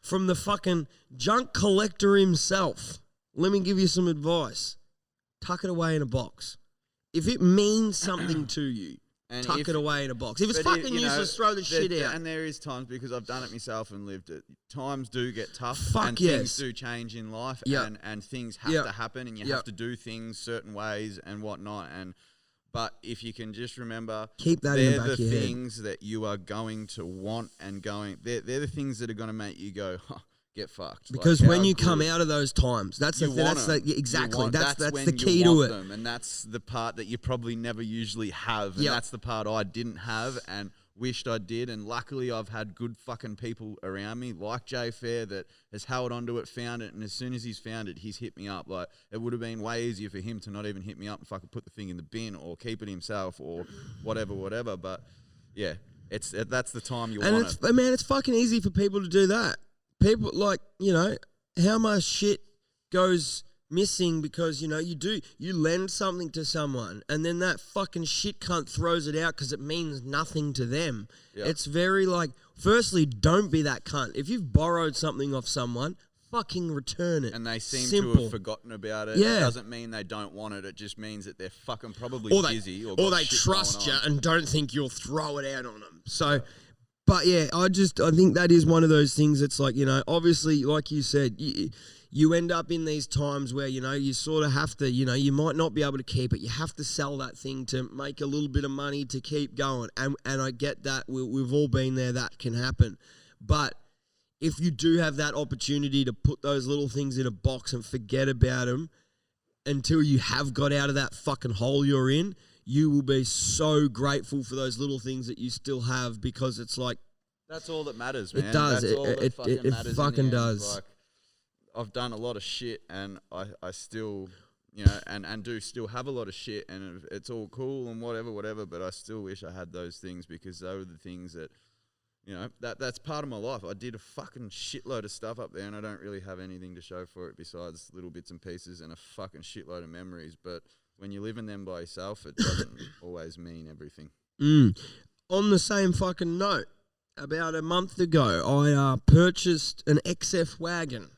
from the fucking junk collector himself, let me give you some advice. Tuck it away in a box. If it means something to you, tuck it away in a box. If it's fucking useless, throw the shit out. And there is times, because I've done it myself and lived it, times do get tough. Things do change in life, and things have to happen, and you have to do things certain ways and whatnot. But if you can just remember, keep that in the back they're of your the head. things that you are going to want and they're the things that are going to make you go, huh, get fucked. Because Like, when how you come good- out of those times, that's the You thing. want That's 'em. the, exactly. You want- That's when the you key to want it. them, and that's the part that you probably never usually have, and Yep. that's the part I didn't have and wished I did. And luckily, I've had good fucking people around me, like Jay Fair, that has held onto it, found it, and as soon as he's found it, he's hit me up. Like, it would have been way easier for him to not even hit me up and fucking put the thing in the bin or keep it himself or whatever. But yeah, that's the time you And want it's it. man, it's fucking easy for people to do that. People like, you know, how much shit goes missing because, you know, you lend something to someone and then that fucking shit cunt throws it out because it means nothing to them. Yeah. It's very like, firstly, don't be that cunt. If you've borrowed something off someone, fucking return it. And they seem to Simple. have forgotten about it. Yeah. It doesn't mean they don't want it. It just means that they're fucking probably or they, busy. Or or got they shit trust going you on. and don't think you'll throw it out on them. So, but yeah, I think that is one of those things that's like, you know, obviously, like you said, you end up in these times where, you know, you sort of have to, you know, you might not be able to keep it. You have to sell that thing to make a little bit of money to keep going. And I get that. We've all been there. That can happen. But if you do have that opportunity to put those little things in a box and forget about them until you have got out of that fucking hole you're in, you will be so grateful for those little things that you still have because it's like, That's all that matters, man. it does. That's all that It fucking matters in the fucking end. does. Like, I've done a lot of shit, and I still, you know, and do still have a lot of shit, and it's all cool and whatever. But I still wish I had those things because they were the things that, you know, that's part of my life. I did a fucking shitload of stuff up there, and I don't really have anything to show for it besides little bits and pieces and a fucking shitload of memories. But when you live in them by yourself, it doesn't always mean everything. On the same fucking note, about a month ago, I purchased an XF wagon.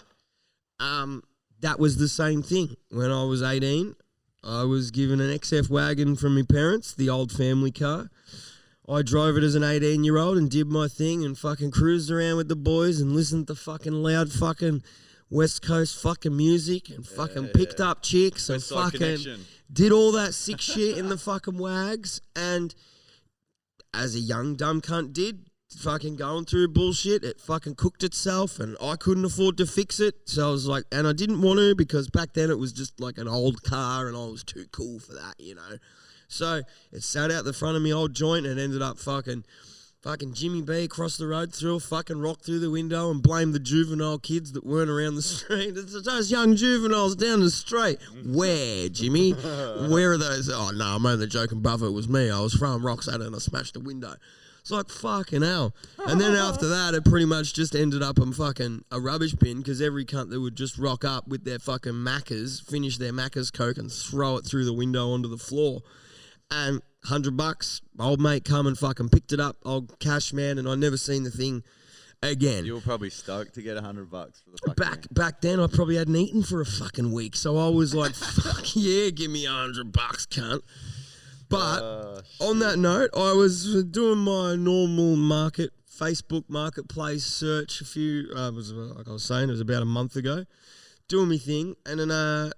That was the same thing. When I was 18, I was given an XF wagon from my parents, the old family car. I drove it as an 18-year-old and did my thing and fucking cruised around with the boys and listened to fucking loud fucking West Coast fucking music and fucking picked up chicks and West Side fucking Connection. did all that sick shit in the fucking wags. And as a young dumb cunt did, fucking going through bullshit, it fucking cooked itself and I couldn't afford to fix it. So I was like, and I didn't want to because back then it was just like an old car and I was too cool for that, you know. So it sat out the front of me old joint and ended up fucking Jimmy B across the road, threw a fucking rock through the window and blamed the juvenile kids that weren't around the street. It's those young juveniles down the street. Where, Jimmy? Where are those? Oh, no, I'm only joking, brother. It was me. I was throwing rocks at it and I smashed the window. It's like, fucking hell. And then after that, it pretty much just ended up in fucking a rubbish bin because every cunt that would just rock up with their fucking Maccas, finish their Macca's Coke and throw it through the window onto the floor. And $100, old mate come and fucking picked it up, old cash man, and I never seen the thing again. You were probably stoked to get $100 for the fucking thing. Back then, I probably hadn't eaten for a fucking week, so I was like, "Fuck yeah, give me $100, cunt." But on that note, I was doing my normal Facebook marketplace search like I was saying, it was about a month ago, doing my thing, and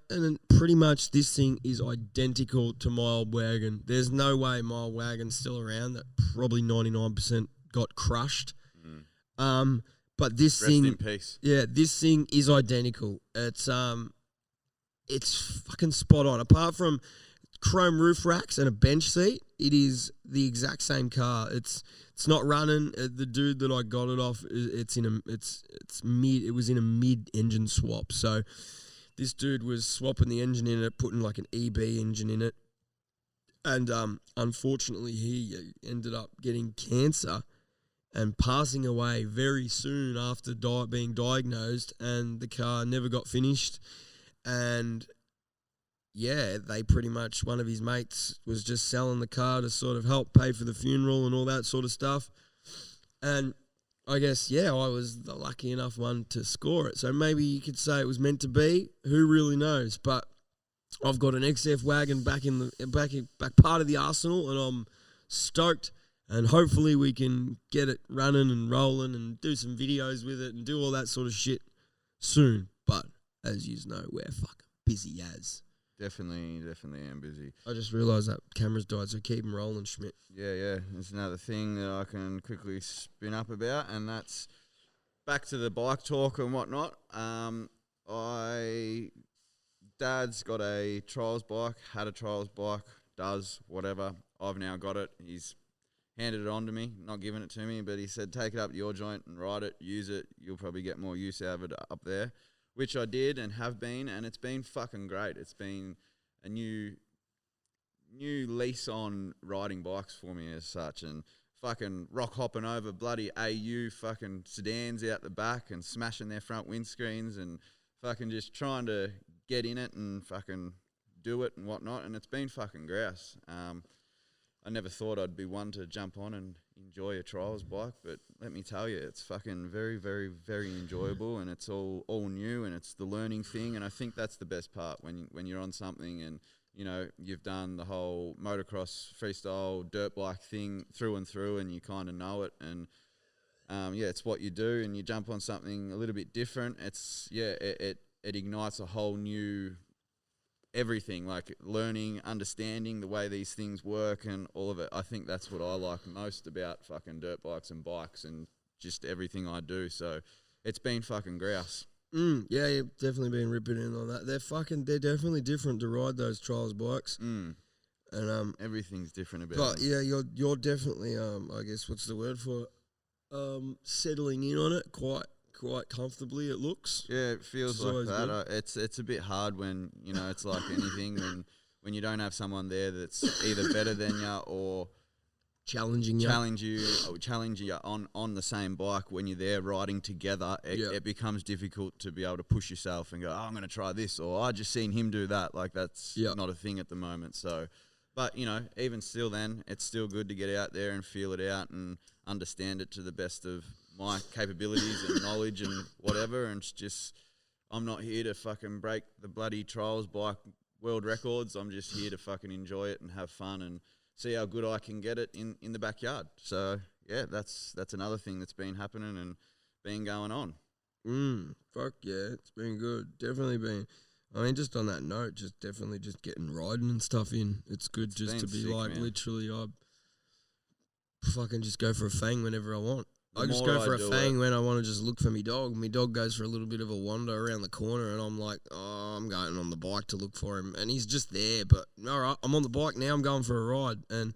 then pretty much this thing is identical to my old wagon. There's no way my old wagon's still around. That probably 99% got crushed. But this Rest thing, in peace. yeah, this thing is identical. It's fucking spot on. Apart from chrome roof racks and a bench seat, it is the exact same car. It's not running. The dude that I got it off, it was in a mid engine swap. So this dude was swapping the engine in it, putting like an EB engine in it, and unfortunately he ended up getting cancer and passing away very soon after being diagnosed, and the car never got finished. And yeah, they pretty much, one of his mates was just selling the car to sort of help pay for the funeral and all that sort of stuff. And I guess, yeah, I was the lucky enough one to score it. So maybe you could say it was meant to be. Who really knows? But I've got an XF wagon back in the back part of the arsenal, and I'm stoked. And hopefully we can get it running and rolling and do some videos with it and do all that sort of shit soon. But as you know, we're fucking busy as. Definitely am busy. I just realised that camera's died, so keep them rolling, Schmidt. Yeah. There's another thing that I can quickly spin up about, and that's back to the bike talk and whatnot. Dad's got a trials bike, had a trials bike, does whatever. I've now got it. He's handed it on to me, not giving it to me, but he said, take it up to your joint and ride it, use it. You'll probably get more use out of it up there, which I did and have been, and it's been fucking great. It's been a new lease on riding bikes for me as such, and fucking rock hopping over bloody AU fucking sedans out the back and smashing their front windscreens and fucking just trying to get in it and fucking do it and whatnot, and it's been fucking grouse. I never thought I'd be one to jump on and enjoy a trials bike, but let me tell you, it's fucking very, very, very enjoyable, and it's all new, and it's the learning thing, and I think that's the best part when you're on something and, you know, you've done the whole motocross, freestyle, dirt bike thing through and through, and you kind of know it, and it's what you do, and you jump on something a little bit different. It ignites a whole new everything, like learning, understanding the way these things work and all of it. I think that's what I like most about fucking dirt bikes and bikes and just everything I do. So it's been fucking grouse. Yeah, you've definitely been ripping in on that. They're definitely different to ride those trials bikes. And everything's different about but them. yeah, you're definitely I guess what's the word for it? Settling in on it quite comfortably, it looks. Yeah, it feels like that. It's a bit hard when, you know, it's like anything when you don't have someone there that's either better than you or challenging you on the same bike. When you're there riding together, it becomes difficult to be able to push yourself and go, oh, I'm going to try this, or I just seen him do that. Like that's not a thing at the moment. So, but you know, even still, then it's still good to get out there and feel it out and understand it to the best of my capabilities and knowledge and whatever. And it's just, I'm not here to fucking break the bloody trials bike world records. I'm just here to fucking enjoy it and have fun and see how good I can get it in the backyard. So yeah, that's another thing that's been happening and been going on. Fuck yeah, it's been good. Definitely been. I mean, just on that note, just definitely just getting riding and stuff in. It's good just to be sick, like, man. literally, I fucking just go for a fang whenever I want. The I just more go for I a do fang it- when I want to just look for me dog. My dog goes for a little bit of a wander around the corner, and I'm like, oh, I'm going on the bike to look for him, and he's just there. But all right, I'm on the bike now. I'm going for a ride, and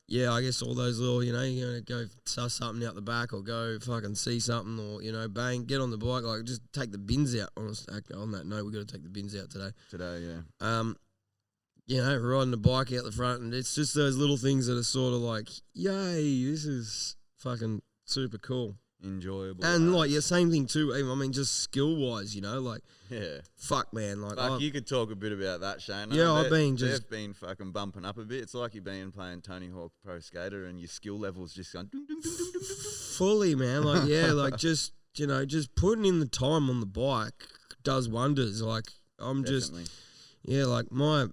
yeah, I guess all those little, you know, you're gonna go suss something out the back, or go fucking see something, or you know, bang, get on the bike, like just take the bins out. On that note, we got to take the bins out today. You know, riding the bike out the front, and it's just those little things that are sort of like, yay, this is fucking super cool. Enjoyable. And like, same thing too. I mean, just skill wise, you know, like, fuck, man, like, Fuck, you could talk a bit about that, Shane. Yeah, They've been fucking bumping up a bit. It's like you've been playing Tony Hawk Pro Skater and your skill level's just going ding, ding, ding, ding, ding, ding. fully, man. Like, yeah, like just, you know, just putting in the time on the bike does wonders. Like, I'm Definitely. just, yeah, like my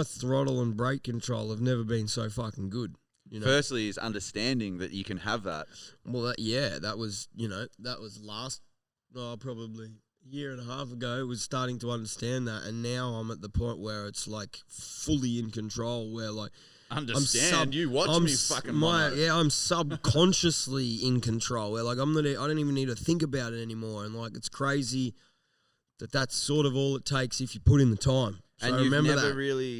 throttle and brake control have never been so fucking good. You know? Firstly is understanding that you can have that. Well, that was, you know, that was last, probably a year and a half ago, was starting to understand that. And now I'm at the point where it's like fully in control, where like, You watch me fucking mono. I'm subconsciously in control, where like I don't even need to think about it anymore. And like, it's crazy that that's sort of all it takes if you put in the time. So And you've remember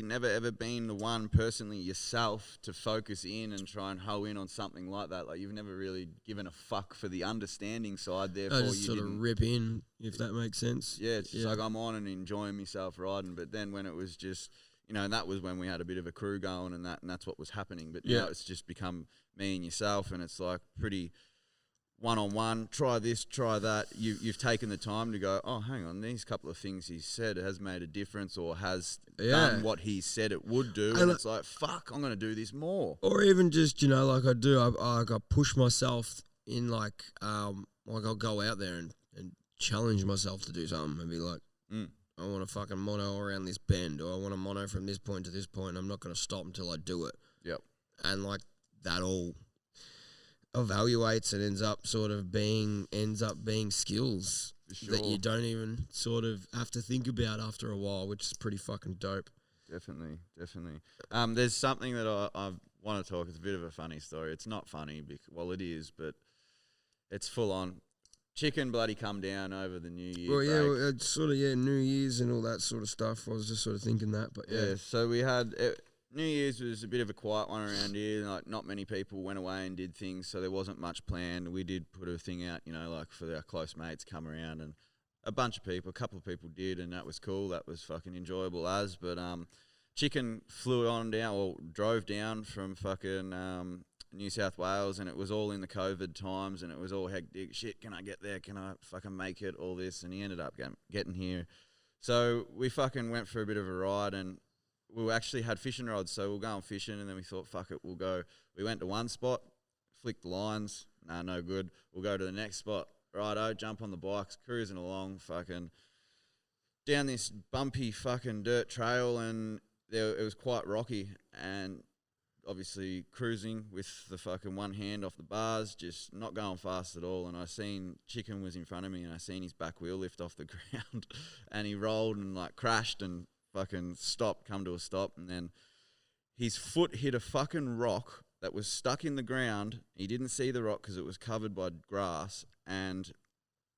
never ever been the one personally yourself to focus in and try and hoe in on something like that. Like you've never really given a fuck for the understanding side. Therefore, I just you sort didn't of rip in, if that makes sense. Yeah, it's just like I'm on and enjoying myself riding. But then when it was just, you know, and that was when we had a bit of a crew going and that's what was happening. But now it's just become me and yourself, and it's like pretty one-on-one, try this, try that. You've taken the time to go, oh, hang on, these couple of things he said has made a difference or has done what he said it would do. And it's like, fuck, I'm going to do this more. Or even just, you know, like I do, I push myself in like I'll go out there and challenge myself to do something and be like, I want to fucking mono around this bend, or I want to mono from this point to this point. I'm not going to stop until I do it. Yep. And like that all evaluates and ends up being skills that you don't even sort of have to think about after a while, which is pretty fucking dope. Definitely. There's something that I want to talk. It's a bit of a funny story. It's not funny, well, it is, but it's full on. chicken bloody come down over the New Year. Well, yeah, break. well, it's sort of New Year's and all that sort of stuff. I was just sort of thinking that, but yeah. Yeah, so we had New Year's was a bit of a quiet one around here. Like not many people went away and did things, so there wasn't much planned. We did put a thing out, like for our close mates come around, and a couple of people did, and that was cool. That was fucking enjoyable but chicken drove down from fucking New South Wales, and it was all in the COVID times, and it was all hectic. Shit, can I get there? Can I fucking make it? All this, and he ended up getting here. So we fucking went for a bit of a ride, and we actually had fishing rods, so we'll go on fishing, and then we thought, fuck it, we'll go. We went to one spot, flicked the lines, no good. We'll go to the next spot. Righto, jump on the bikes, cruising along, fucking down this bumpy fucking dirt trail, and it was quite rocky, and obviously cruising with the fucking one hand off the bars, just not going fast at all. And I seen chicken was in front of me, and I seen his back wheel lift off the ground, and he rolled and like crashed and fucking come to a stop, and then his foot hit a fucking rock that was stuck in the ground. He didn't see the rock because it was covered by grass, and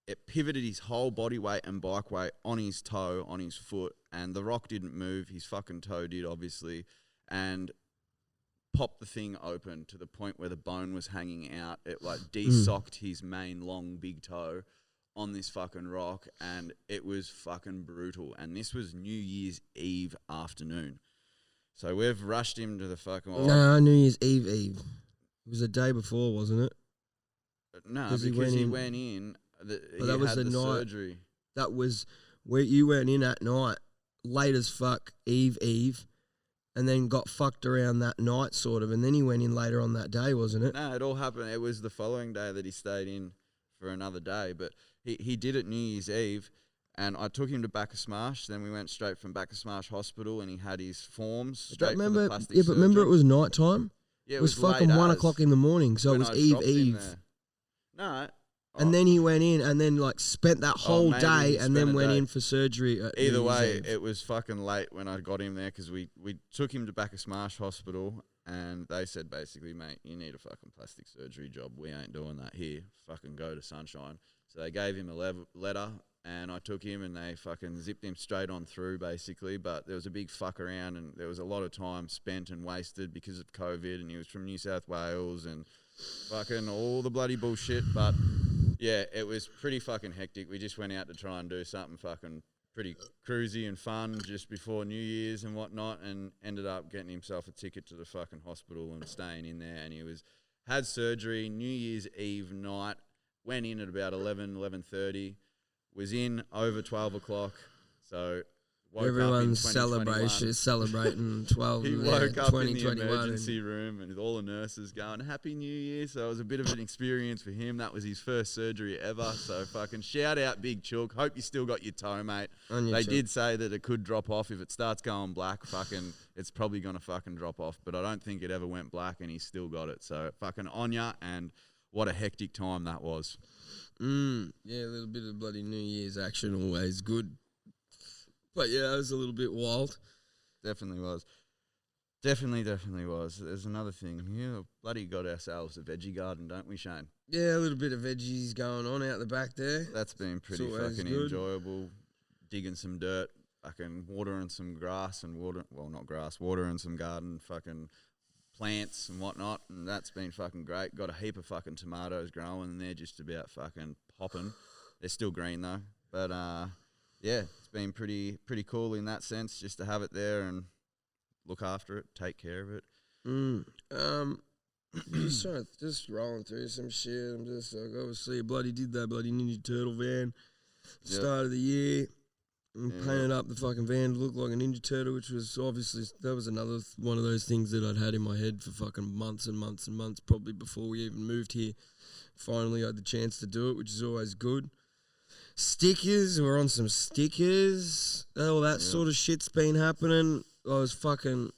it pivoted his whole body weight and bike weight on his toe, on his foot, and the rock didn't move. His fucking toe did, obviously, and popped the thing open to the point where the bone was hanging out. It like de-socked his main long big toe on this fucking rock, and it was fucking brutal. And this was New Year's Eve afternoon. So we've rushed him to the fucking... No, New Year's Eve. It was the day before, wasn't it? No, because he went in. That was the night. Surgery. That was where you went in at night, late as fuck, Eve, and then got fucked around that night, sort of, and then he went in later on that day, wasn't it? No, it all happened. It was the following day that he stayed in for another day, but he did it New Year's Eve, and I took him to Bacchus Marsh. Then we went straight from Bacchus Marsh Hospital, and he had his forms straight from the plastic surgery. But remember it was night time? Yeah, it was fucking 1 o'clock in the morning, so it was Eve. No. And then he went in and then like spent that whole day and then went in for surgery. Either way, it was fucking late when I got him there, because we took him to Bacchus Marsh Hospital, and they said basically, mate, you need a fucking plastic surgery job. We ain't doing that here. Fucking go to Sunshine. So they gave him a letter, and I took him, and they fucking zipped him straight on through basically. But there was a big fuck around, and there was a lot of time spent and wasted because of COVID, and he was from New South Wales and fucking all the bloody bullshit. But yeah, it was pretty fucking hectic. We just went out to try and do something fucking pretty cruisy and fun just before New Year's and whatnot, and ended up getting himself a ticket to the fucking hospital and staying in there. And he had surgery New Year's Eve night, went in at about 11:30, was in over 12 o'clock. So everyone's celebrating 12. He woke up in the emergency room, and all the nurses going, Happy New Year. So it was a bit of an experience for him. That was his first surgery ever. So fucking shout out Big Chook. Hope you still got your toe, mate. They did say that it could drop off if it starts going black. Fucking, it's probably gonna fucking drop off. But I don't think it ever went black, and he's still got it. So fucking on ya, and what a hectic time that was. Yeah, a little bit of bloody New Year's action, always good. But yeah, it was a little bit wild. Definitely was. Definitely was. There's another thing. Yeah, bloody got ourselves a veggie garden, don't we, Shane? Yeah, a little bit of veggies going on out the back there. That's been pretty fucking enjoyable. Digging some dirt, fucking watering some grass and watering some garden fucking plants and whatnot, and that's been fucking great. Got a heap of fucking tomatoes growing, and they're just about fucking popping. They're still green though, but yeah, it's been pretty cool in that sense, just to have it there and look after it, take care of it. Just rolling through some shit. I'm just like, obviously, did that bloody Ninja Turtle van start of the year, and painted up the fucking van to look like a Ninja Turtle, which was obviously, that was another one of those things that I'd had in my head for fucking months and months and months, probably before we even moved here. Finally, I had the chance to do it, which is always good. Stickers, we're on some stickers. All that sort of shit's been happening. I was fucking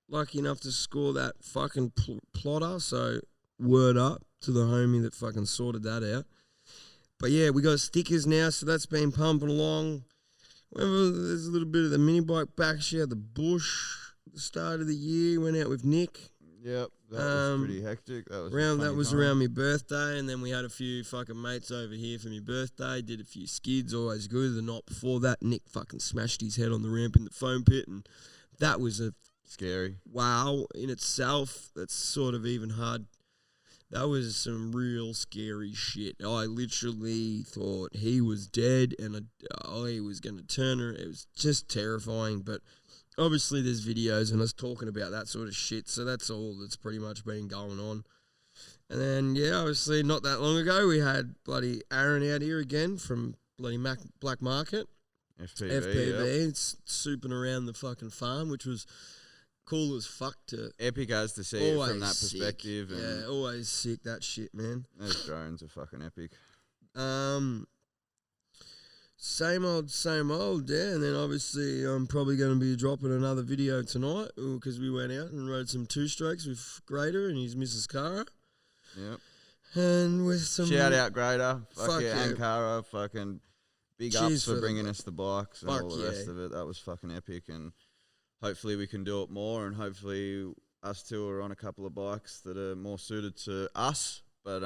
lucky enough to score that fucking plotter, so word up to the homie that fucking sorted that out. But yeah, we got stickers now, so that's been pumping along. There's a little bit of the mini bike back share, the bush at the start of the year. Went out with Nick. Yep, That was pretty hectic. That was a That funny was time. around my birthday, and then we had a few fucking mates over here for my birthday. Did a few skids, always good. The night before that, Nick fucking smashed his head on the ramp in the foam pit, and that was a Scary. wow in itself. That's sort of even hard. That was some real scary shit. I literally thought he was dead, and I was going to turn her. It was just terrifying, but obviously there's videos and us talking about that sort of shit, so that's all that's pretty much been going on. And then, yeah, obviously not that long ago, we had bloody Aaron out here again from bloody Black Market. FPV. Yep. It's souping around the fucking farm, which was cool as fuck to... Epic as to see it from that sick. perspective. And Yeah, always sick, that shit, man. those drones are fucking epic. Same old, yeah. And then obviously I'm probably going to be dropping another video tonight because we went out and rode some two-strokes with Grader and his Mrs. Cara. Yep. And with some... Shout out Grader. Fuck Fuck yeah. Ankara. Fucking big Cheers ups for for bringing them. us the bikes and Fuck all the yeah. rest of it. That was fucking epic. And hopefully we can do it more. And hopefully us two are on a couple of bikes that are more suited to us. But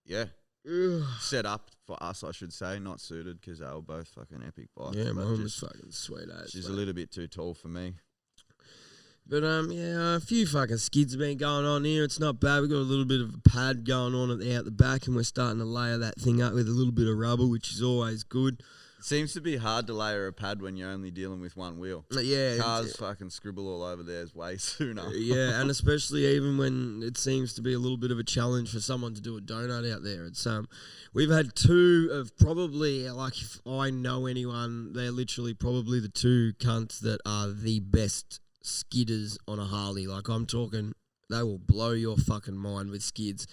yeah. Ugh. Set up for us, I should say, not suited because they were both fucking epic bikes. Yeah, but mine was just- fucking sweet as. She's a mate. little bit too tall for me. But yeah, a few fucking skids have been going on here. It's not bad. We've got a little bit of a pad going on out the back, and we're starting to layer that thing up with a little bit of rubber, which is always good. It seems to be hard to layer a pad when you're only dealing with one wheel. Yeah, Cars fucking scribble all over theirs way sooner. yeah, and especially even when it seems to be a little bit of a challenge for someone to do a donut out there. It's we've had two of probably, like, if I know anyone, they're literally probably the two cunts that are the best skidders on a Harley. Like, I'm talking, they will blow your fucking mind with skids.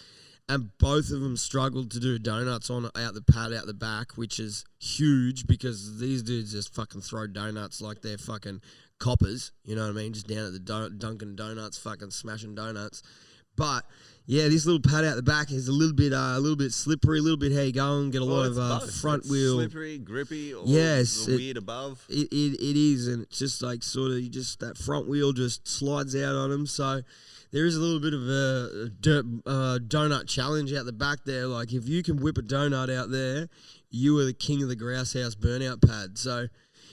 And both of them struggled to do donuts out the pad out the back, which is huge because these dudes just fucking throw donuts like they're fucking coppers. You know what I mean? Just down at the Dunkin' Donuts, fucking smashing donuts. But yeah, this little pad out the back is a little bit slippery, a little bit how you going. Get a lot it's of both. front It's wheel. slippery, grippy, or Yes, the weird above. It is, and it's just like sort of just that front wheel just slides out on them. So there is a little bit of a donut challenge out the back there. Like, if you can whip a donut out there, you are the king of the grouse house burnout pad. So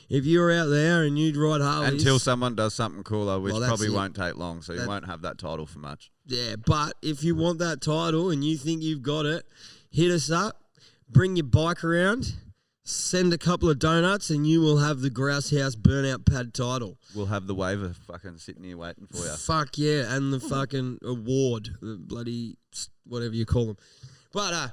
if you're out there and you'd ride Harleys... Until someone does something cooler, which Well, that's probably it. won't take long, so you won't have that title for much. Yeah, but if you want that title and you think you've got it, hit us up, bring your bike around, send a couple of donuts, and you will have the Grouse House Burnout Pad title. We'll have the waiver fucking sitting here waiting for you. Fuck yeah, and the fucking award, the bloody whatever you call them. But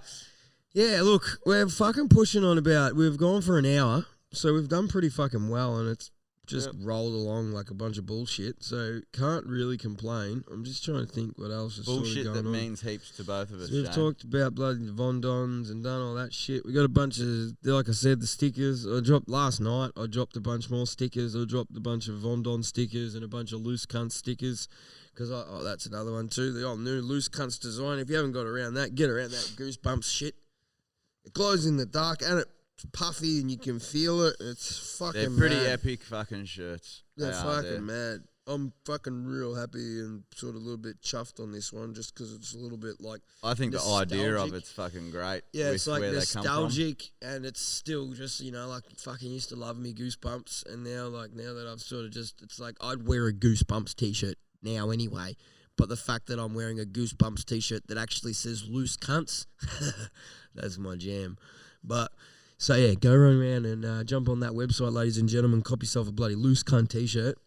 yeah, look, we're fucking pushing on we've gone for an hour, so we've done pretty fucking well, and it's just rolled along like a bunch of bullshit, so can't really complain. I'm just trying to think what else is Bullshit sort of that going on. means heaps to both of us, So we've Shane. talked about bloody Vondons and done all that shit. We got a bunch of, like I said, the stickers. I dropped last night. I dropped a bunch more stickers. I dropped a bunch of Vondon stickers and a bunch of Loose Cunts stickers. Because, that's another one too. The old new Loose Cunts design. If you haven't got around that, get around that Goosebumps shit. It glows in the dark and it's puffy and you can feel it. It's fucking They're pretty mad. epic fucking shirts. They're They are, fucking they're- mad. I'm fucking real happy and sort of a little bit chuffed on this one just because it's a little bit like... I think the idea of nostalgic. it's fucking great. Yeah, with it's like where they come from. nostalgic, and it's still just, like fucking used to love me Goosebumps, and now that I've sort of just, it's like I'd wear a Goosebumps t-shirt now anyway, but the fact that I'm wearing a Goosebumps t-shirt that actually says Loose Cunts, that's my jam. But so yeah, go run around and jump on that website, ladies and gentlemen, cop yourself a bloody Loose Cunt t-shirt.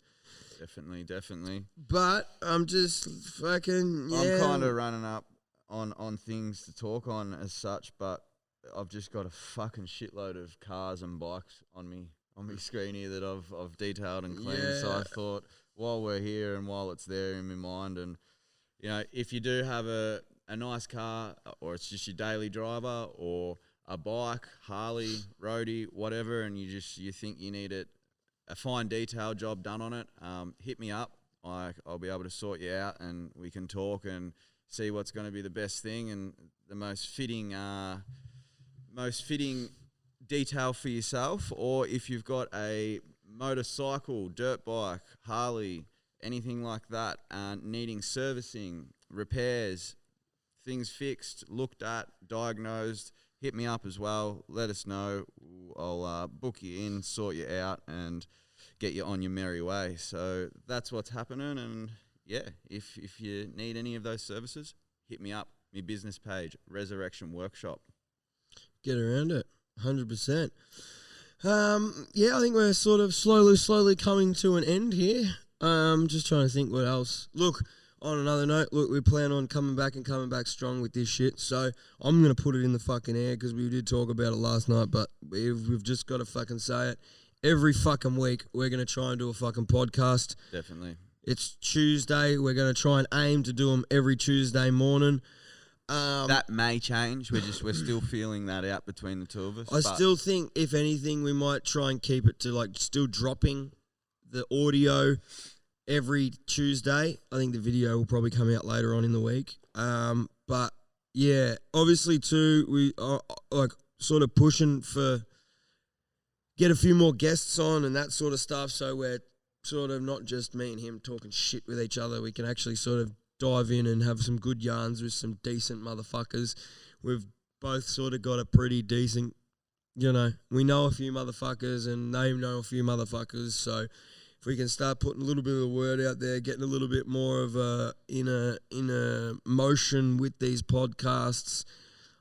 Definitely. But I'm just fucking I'm kind of running up on things to talk on as such, but I've just got a fucking shitload of cars and bikes on me screen here that I've detailed and cleaned. So I Yeah. thought while we're here and while it's there in my mind, and if you do have a nice car or it's just your daily driver or a bike, Harley, roadie, whatever, and you think you need a fine detail job done on it, hit me up. I'll be able to sort you out and we can talk and see what's going to be the best thing and the most fitting detail for yourself. Or if you've got a motorcycle, dirt bike, Harley, anything like that, needing servicing, repairs, things fixed, looked at, diagnosed, hit me up as well. Let us know. I'll book you in, sort you out, and get you on your merry way. So that's what's happening. And yeah, if you need any of those services, hit me up. My business page, Resurrection Workshop. Get around it, 100%. Yeah, I think we're sort of slowly coming to an end here. Just trying to think what else. Look, on another note, we plan on coming back strong with this shit. So I'm going to put it in the fucking air because we did talk about it last night, but we've just got to fucking say it. Every fucking week, we're going to try and do a fucking podcast. Definitely. It's Tuesday. We're going to try and aim to do them every Tuesday morning. That may change. We're still feeling that out between the two of us. I still think, if anything, we might try and keep it to like still dropping the audio every Tuesday. I think the video will probably come out later on in the week. But yeah, obviously too, we are like sort of pushing for get a few more guests on and that sort of stuff. So we're sort of not just me and him talking shit with each other. We can actually sort of dive in and have some good yarns with some decent motherfuckers. We've both sort of got a pretty decent, we know a few motherfuckers and they know a few motherfuckers. So if we can start putting a little bit of the word out there, getting a little bit more of a in a motion with these podcasts,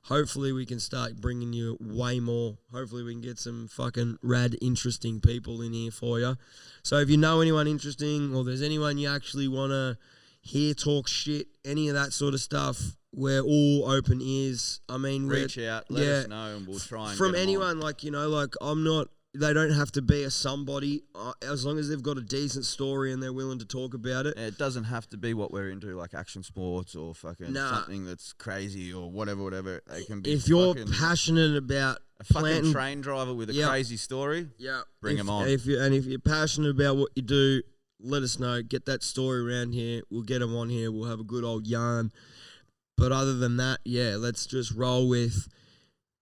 hopefully we can start bringing you way more. Hopefully we can get some fucking rad, interesting people in here for you. So if you know anyone interesting or there's anyone you actually want to hear talk shit, any of that sort of stuff, we're all open ears. I mean, reach out, let us know, and we'll try and from get 'em anyone. on. I'm not. They don't have to be a somebody as long as they've got a decent story and they're willing to talk about it. It doesn't have to be what we're into, like action sports or fucking something that's crazy or whatever. They can be. If you're passionate about a fucking train driver with a crazy story, bring them on. If you're passionate about what you do, let us know. Get that story around here. We'll get them on here. We'll have a good old yarn. But other than that, yeah, let's just roll with.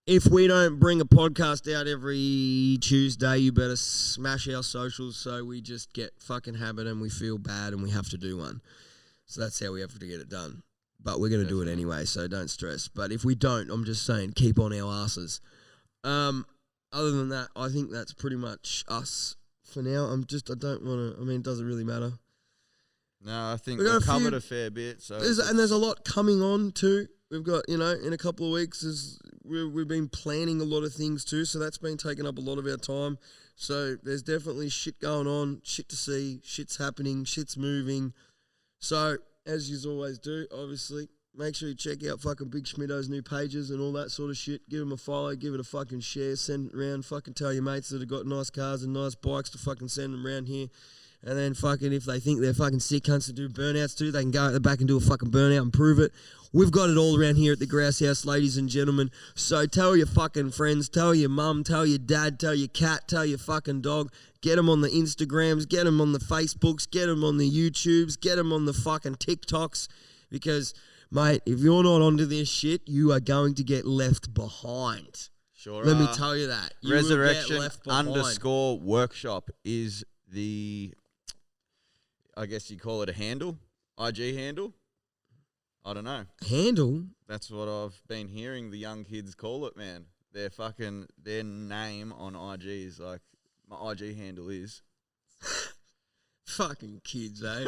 If we don't bring a podcast out every Tuesday, you better smash our socials so we just get fucking habit and we feel bad and we have to do one. So that's how we have to get it done. But we're going to do it anyway, so don't stress. But if we don't, I'm just saying, keep on our asses. Other than that, I think that's pretty much us for now. I don't want to, it doesn't really matter. No, I think we've covered a fair bit. So there's a lot coming on too. We've got, in a couple of weeks, we've been planning a lot of things too, so that's been taking up a lot of our time. So there's definitely shit going on, shit to see, shit's happening, shit's moving. So, as you always do, obviously, make sure you check out fucking Big Schmidto's new pages and all that sort of shit. Give them a follow, give it a fucking share, send it around, fucking tell your mates that have got nice cars and nice bikes to fucking send them around here. And then fucking if they think they're fucking sick cunts to do burnouts too, they can go at the back and do a fucking burnout and prove it. We've got it all around here at the Grouse House, ladies and gentlemen. So tell your fucking friends, tell your mum, tell your dad, tell your cat, tell your fucking dog. Get them on the Instagrams, get them on the Facebooks, get them on the YouTubes, get them on the fucking TikToks. Because, mate, if you're not onto this shit, you are going to get left behind. Sure. Let me tell you that. You Resurrection will get left behind. _ workshop is the, I guess you call it a handle, IG handle. I don't know. Handle? That's what I've been hearing the young kids call it, man. Their name on IG is like, my IG handle is. Fucking kids, eh?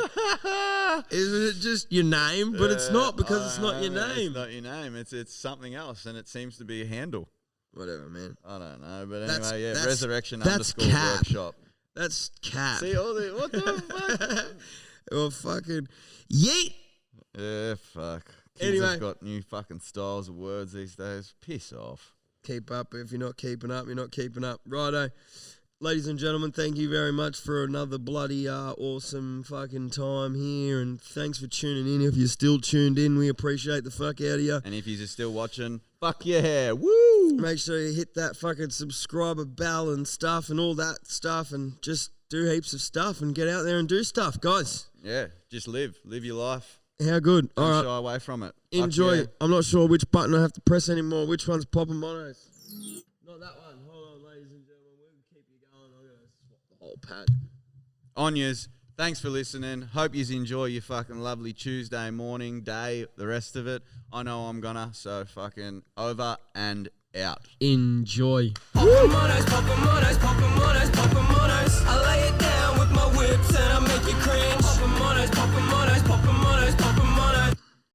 Isn't it just your name? But it's not, because it's not your name. It's not your name. It's something else, and it seems to be a handle. Whatever, man. I don't know, but anyway, Resurrection _ workshop. That's cap. See all the what the fuck? Well, fucking yeet. Yeah, fuck. Kids have got new fucking styles of words these days. Piss off. Keep up. If you're not keeping up, you're not keeping up. Righto. Ladies and gentlemen, thank you very much for another bloody awesome fucking time here, and thanks for tuning in. If you're still tuned in, we appreciate the fuck out of you. And if you're still watching, fuck yeah, woo! Make sure you hit that fucking subscriber bell and stuff and all that stuff, and just do heaps of stuff and get out there and do stuff, guys. Yeah, just live your life. How good. Don't all right. shy away from it. Enjoy it. I'm not sure which button I have to press anymore. Which one's popping monos? Not that one. Hold on, ladies and gentlemen. We'll keep you going. I'll go swap the whole pad. On yous. Thanks for listening. Hope you enjoy your fucking lovely Tuesday morning, day, the rest of it. I know I'm gonna, so fucking over and out. Enjoy. Pokemonos, Pokemonos, Pokemonos, Pokemonos. I lay it